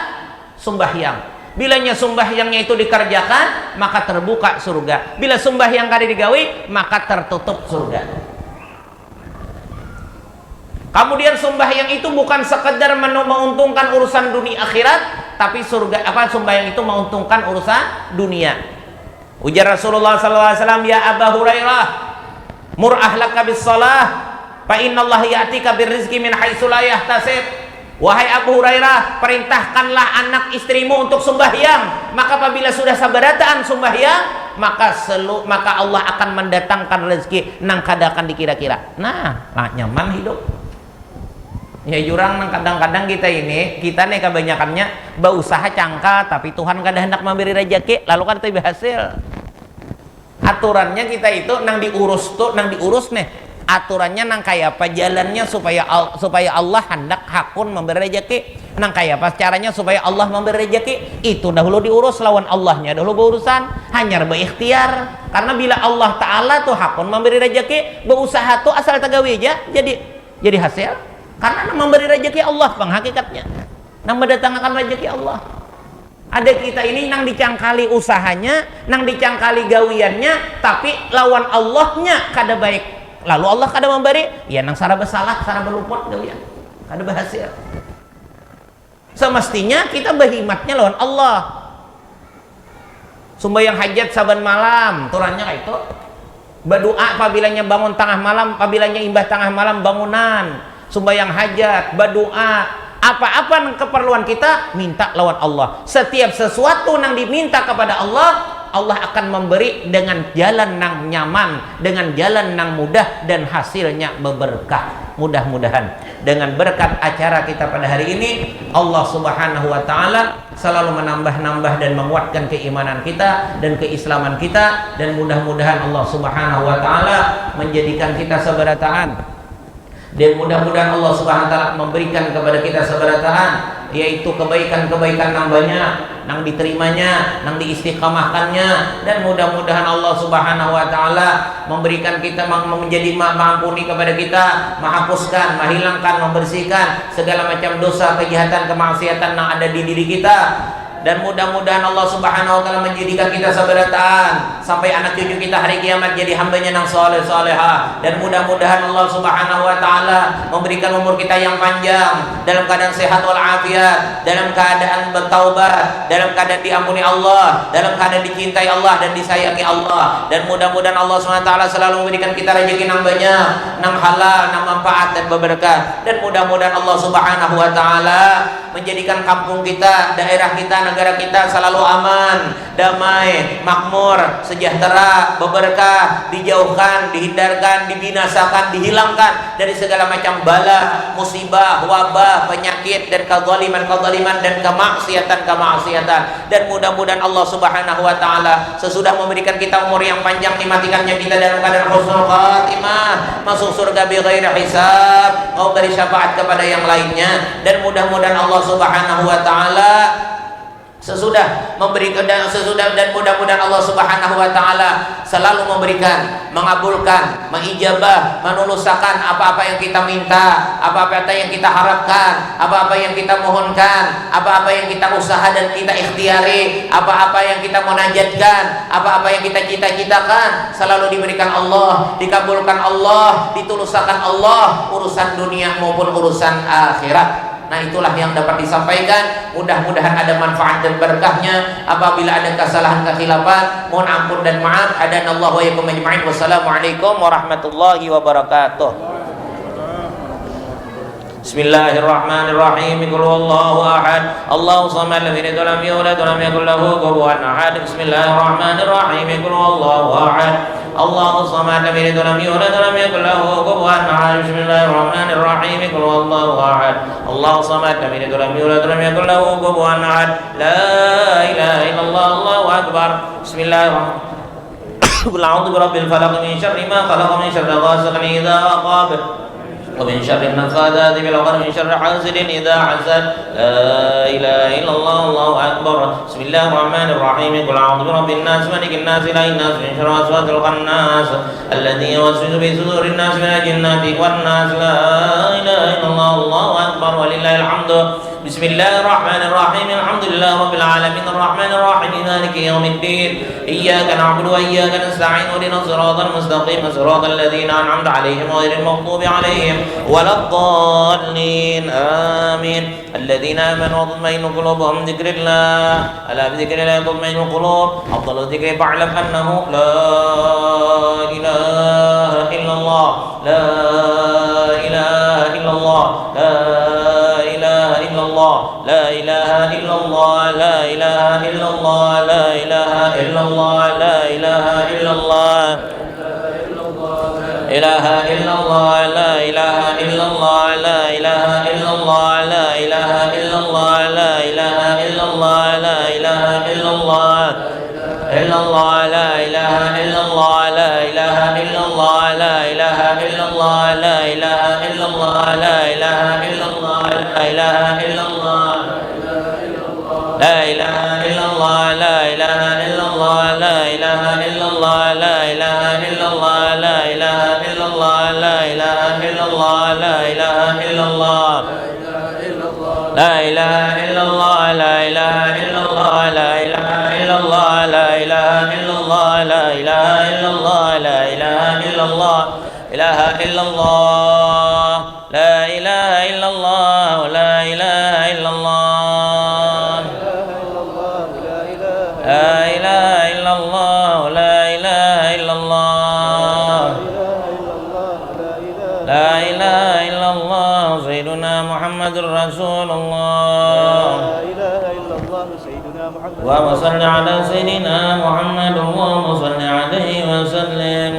sembahyang. Bilanya sembahyangnya itu dikerjakan, maka terbuka surga. Bila sembahyang kada digawi, maka tertutup surga. Kemudian sembahyang itu bukan sekedar menguntungkan urusan dunia akhirat, tapi sembahyang itu menguntungkan urusan dunia. Ujar Rasulullah sallallahu alaihi wasallam, ya Aba Hurairah, mur ahlaka bis shalah, fa innallaha ya'tika birrizqi min haitsu la yahtasib. Wahai Abu Hurairah, perintahkanlah anak istrimu untuk sembahyang. Maka apabila sudah sabarataan sembahyang, maka Allah akan mendatangkan rezeki nang kadakan dikira-kira. Nah, nyaman hidup. Ya jurang nang kadang-kadang kita nih kebanyakannya berusaha cangka, tapi Tuhan kada hendak memberi rezeki, lalu kan tidak hasil. Aturannya kita itu nang diurus nih. Aturannya nang kayak apa jalannya supaya Allah hendak hakun memberi rezeki, nang kayak apa caranya supaya Allah memberi rezeki, itu dahulu diurus lawan Allahnya dahulu berurusan, hanya berikhtiar. Karena bila Allah Ta'ala tuh hakun memberi rezeki, berusaha tuh asal tagawi aja jadi hasil. Karena nang memberi rezeki Allah bang hakikatnya, nang mendatangkan rezeki Allah. Ada kita ini nang dicangkali usahanya, nang dicangkali gawiannya, tapi lawan Allahnya kada baik. Lalu Allah kada memberi, ya nang sara bersalah, sara berluput gawian, kada berhasil. Semestinya kita berhimatnya lawan Allah. Sembahyang hajat saban malam, turannya kayak itu. Berdoa apabila bangun tengah malam, apabila imbah tengah malam bangunan. Sembahyang hajat, berdoa, apa-apa keperluan kita minta lawan Allah. Setiap sesuatu yang diminta kepada Allah, Allah akan memberi dengan jalan yang nyaman, dengan jalan yang mudah, dan hasilnya berberkah. Mudah-mudahan dengan berkat acara kita pada hari ini, Allah Subhanahu wa Ta'ala selalu menambah-nambah dan menguatkan keimanan kita dan keislaman kita, dan mudah-mudahan Allah Subhanahu wa Ta'ala menjadikan kita sabarataan, dan mudah-mudahan Allah Subhanahu wa Ta'ala memberikan kepada kita sabarataan, yaitu kebaikan-kebaikan yang banyak, nang diterimanya, nang diistiqamahkannya, dan mudah-mudahan Allah Subhanahu wa Ta'ala memberikan kita menjadi mengampuni kepada kita, menghapuskan, menghilangkan, membersihkan segala macam dosa, kejahatan, kemaksiatan yang ada di diri kita. Dan mudah-mudahan Allah Subhanahu wa Ta'ala menjadikan kita sabarataan sampai anak cucu kita hari kiamat jadi hambanya nang soleh soleha. Dan mudah-mudahan Allah Subhanahu wa Ta'ala memberikan umur kita yang panjang dalam keadaan sehat walafiat, dalam keadaan bertaubat, dalam keadaan diampuni Allah, dalam keadaan dicintai Allah dan disayangi Allah. Dan mudah-mudahan Allah Subhanahu wa Ta'ala selalu memberikan kita rezeki nang banyak, nang halal, nang manfaat dan berberkah. Dan mudah-mudahan Allah Subhanahu wa Ta'ala menjadikan kampung kita, daerah kita, negara kita selalu aman, damai, makmur, sejahtera, berberkah, dijauhkan, dihindarkan, dibinasakan, dihilangkan dari segala macam bala, musibah, wabah, penyakit, dan kezaliman dan kemaksiatan. Dan mudah-mudahan Allah Subhanahu wa Ta'ala sesudah memberikan kita umur yang panjang, dimatikannya kita dalam keadaan husnul khatimah, masuk surga bi ghairi hisab, mau beri syafaat kepada yang lainnya. Dan mudah-mudahan Allah Subhanahu wa Ta'ala sesudah memberikan dan mudah-mudahan Allah Subhanahu wa Ta'ala selalu memberikan, mengabulkan, mengijabah, menulusakan apa-apa yang kita minta, apa-apa yang kita harapkan, apa-apa yang kita mohonkan, apa-apa yang kita usaha dan kita ikhtiari, apa-apa yang kita munajatkan, apa-apa yang kita cita-citakan, selalu diberikan Allah, dikabulkan Allah, dituluskan Allah, urusan dunia maupun urusan akhirat. Nah, itulah yang dapat disampaikan. Mudah-mudahan ada manfaat dan berkahnya. Apabila ada kesalahan kekhilafan, mohon ampun dan maaf. Hadanallahu wa iyyakum ajma'in. Wassalamualaikum warahmatullahi wabarakatuh. Bismillahirrahmanirrahim. Qul huwallahu ahad, Allahu samad, lam yalid wa lam yulad wa lam yakul lahu kufuwan ahad. Bismillahirrahmanirrahim. Qul huwallahu ahad, Allahu samad, lam yalid wa lam yulad wa lam yakul lahu kufuwan ahad. Bismillahirrahmanirrahim. Qul huwallahu ahad, Allahu samad, lam yalid wa lam yulad wa lam yakul lahu kufuwan ahad. La ilaha illallah, Allahu akbar. Bismillahirrahmanirrahim. Qul a'udzu birabbil falaq min syarri ma khalaq, min syarri ghasiqin idza waqab, ومن شر النفاثات في العقد، من شر حاسد إذا حسد. لا إله إلا الله، الله أكبر. بسم الله الرحمن الرحيم. قل أعوذ برب الناس ملك الناس إله الناس من شر الوسواس الخناس الذي يوسوس في صدور الناس من الجنة والناس. لا إله إلا الله، الله أكبر ولله الحمد. بسم الله الرحمن الرحيم. الحمد لله رب العالمين الرحمن الرحيم مالك يوم الدين. إياك نعبد وإياك نستعين اهدنا الصراط المستقيم صراط الذين أنعمت عليهم غير المغضوب عليهم ولا الضالين آمين. الذين آمنوا وتطمئن قلوبهم بذكر الله، ألا بذكر الله تطمئن القلوب. أفضل الذكر فاعلم أنه لا إله إلا الله، لا إله إلا الله، لا إله الله لا إله إلا الله لا إله إلا الله لا إله إلا الله لا إله إلا الله إله إلا الله لا إله إلا الله لا إله إلا الله لا إله إلا الله لا إله إلا الله لا إله إلا الله إلا الله لا إله إلا الله لا إله إلا الله لا إله إلا الله لا إله إلا الله لا إله إلا الله لا إله إلا الله لا إله إلا الله لا إله إلا الله لا إله إلا الله لا إله إلا الله لا إله إلا الله لا إله إلا الله لا إله إلا الله لا إله إلا الله لا إله إلا الله لا إله إلا الله لا إله إلا الله لا إله إلا الله لا إله إلا الله إله إلا الله لا إله إلا الله لا إله إلا الله لا إله إلا الله لا إله إلا الله لا إله إلا الله سيدنا محمد رسول الله اللهم صل على سيدنا محمد اللهم صل عليه وسلم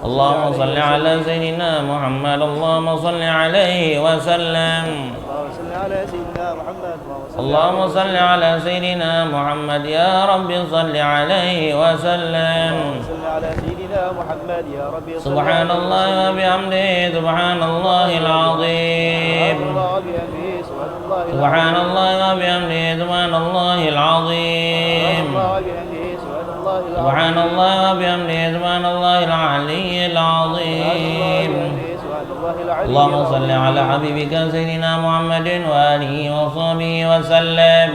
اللهم صل على سيدنا محمد اللهم صل عليه وسلم اللهم صل على سيدنا محمد يا رب صل عليه وسلم سبحان الله وبحمده سبحان الله العظيم سبحان الله وبحمده سبحان الله العظيم سبحان الله وبحمده سبحان الله العلي العظيم اللهم صل على حبيبك سيدنا محمد وآله وصحبه وسلم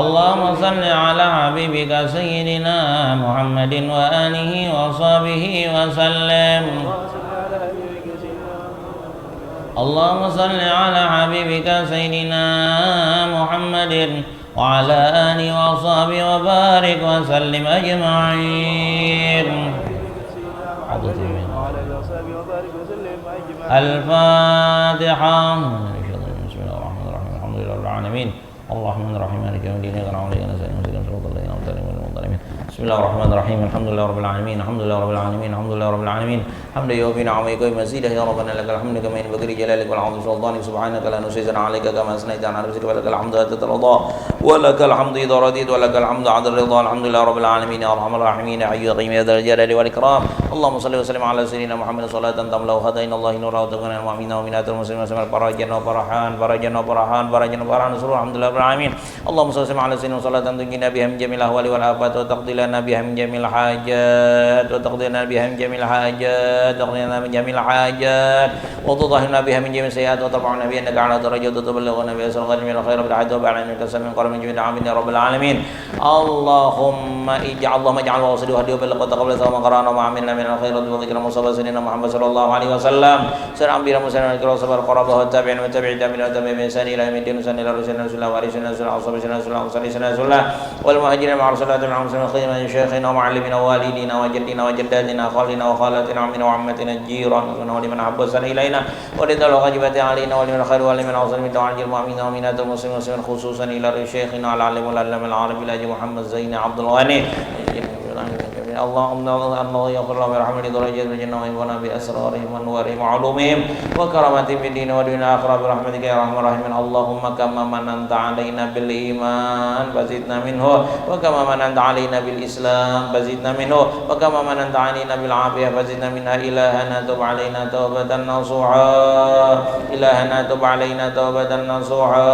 اللهم صل على حبيبك سيدنا محمد وآله وصحبه وسلم اللهم صل على حبيبك سيدنا محمد وعلى آله وصحبه وبارك وسلم أجمعين. الفاتحة. بسم الله الرحمن الرحيم الحمد لله رب العالمين الرحمن الرحيم مالك يوم الدين إياك نعبد وإياك نستعين صراط الذين أنعمت عليهم غير المغضوب عليهم. بسم الله الرحمن الرحيم الحمد لله رب العالمين الحمد لله رب العالمين الحمد لله رب العالمين حمدا يوفي نعمك ومزيده يا ربنا لك الحمد كما ينبغي لجلالك والعظيم سلطانك سبحانك لا نحصي ثناء عليك كما أثنيت على نفسك ولك الحمد حتى ترضى ولك الحمد إذا رضيت ولك الحمد بعد الرضا الحمد لله رب العالمين يا أرحم الراحمين يا حي يا قيوم يا ذا الجلال والإكرام. اللهم صل وسلم على سيدنا محمد صلاة تملأ خزائن الله نورا وتكون المؤمنين والمؤمنات والمسلمين والمسلمات فرجا وفرحان فرجا وفرحان فرجا وفرحان سرور الحمد لله رب العالمين. اللهم صل وسلم على سيدنا صلاة تنجينا بها من جميع الأهوال والآفات وتقضي لنا بها من جميع الحاجات وتقضي لنا بها من جميع الحاجات تقضي لنا من جميع الحاجات وتطهرنا بها من جميع السيئات وترفعنا بها إنك على درجات وتبلغنا بها أسر غير من الخير بالعدل وبالعلم كسر من قرب من جميع العاملين يا رب العالمين. اللهم اجعل وصلي وهدي وبلغ وتقبل ثواب ما قرانا وما عملنا من الخير وذكر المصطفى سيدنا محمد صلى الله عليه وسلم سر أنبياء المرسلين والكرام والصحابة القرابة والتابعين والتابعين والتابعين بإحسان إلى يوم الدين وسلم إلى رسولنا رسول الله وعلى سيدنا رسول الله وصحبه سيدنا رسول الله وصلي سيدنا رسول الله والمهاجرين مع رسول الله مع المسلمين خدمة شيخنا ومعلمنا ووالدينا وجدنا وجداتنا وخالنا وخالاتنا وعمنا وعمتنا الجيران ولمن أحب وسن إلينا ورضا الواجبات علينا ولمن الخير ولمن أوصل من دعاء المؤمنين والمؤمنات والمسلمين والمسلمين خصوصا إلى شيخنا العالم والعلم العربي الأجي محمد زين عبد الغني. اللهم الله يغفر لهم ويرحمهم لدرجات الجنة وينفعنا بأسرارهم وأنوارهم وعلومهم وكراماتهم في الدين والدنيا والآخرة برحمتك يا أرحم الراحمين. اللهم كما مننت علينا بالإيمان فزدنا منه وكما مننت علينا بالإسلام فزدنا منه وكما مننت علينا بالعافية فزدنا منها. إلهنا تب علينا توبة نصوحا إلهنا تب علينا توبة نصوحا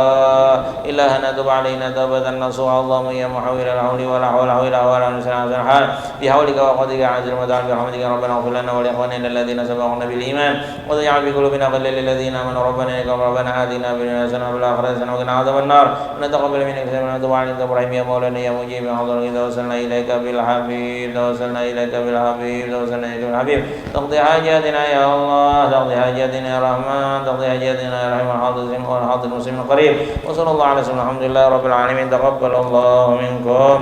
إلهنا تب علينا توبة نصوحا. اللهم يا محول الحول ولا حول ولا قوة إلا بالله بحولك وقدرك عز المتعال برحمتك ربنا اغفر لنا ولإخواننا الذين سبقونا بالإيمان وتجعل في قلوبنا غلا للذين آمنوا ربنا إنك ربنا آتنا في الدنيا حسنة وفي الآخرة حسنة وقنا عذاب النار. نتقبل منك سيدنا وتب علينا إبراهيم يا مولانا يا مجيب حضرك توسلنا إليك بالحبيب توسلنا إليك بالحبيب توسلنا إليك بالحبيب تقضي حاجاتنا يا الله تقضي حاجاتنا يا رحمن تقضي حاجاتنا يا رحيم والحاضر المسلم القريب. وصلى الله على سيدنا الحمد لله رب العالمين. تقبل الله منكم.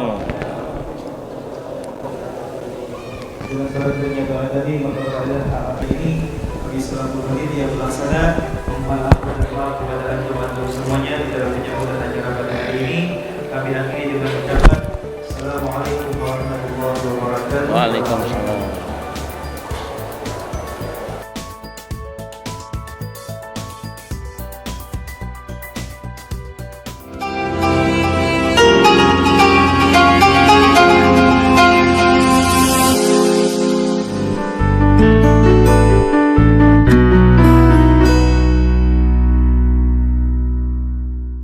Dengan selanjutnya doa tadi maka pada hari ini bagi selaku panitia pelaksana, mohon maaf kepada antum semuanya di dalam penyambutan acara pada hari ini. Kami akhiri dengan ucapan Assalamualaikum warahmatullahi wabarakatuh. Waalaikumsalam.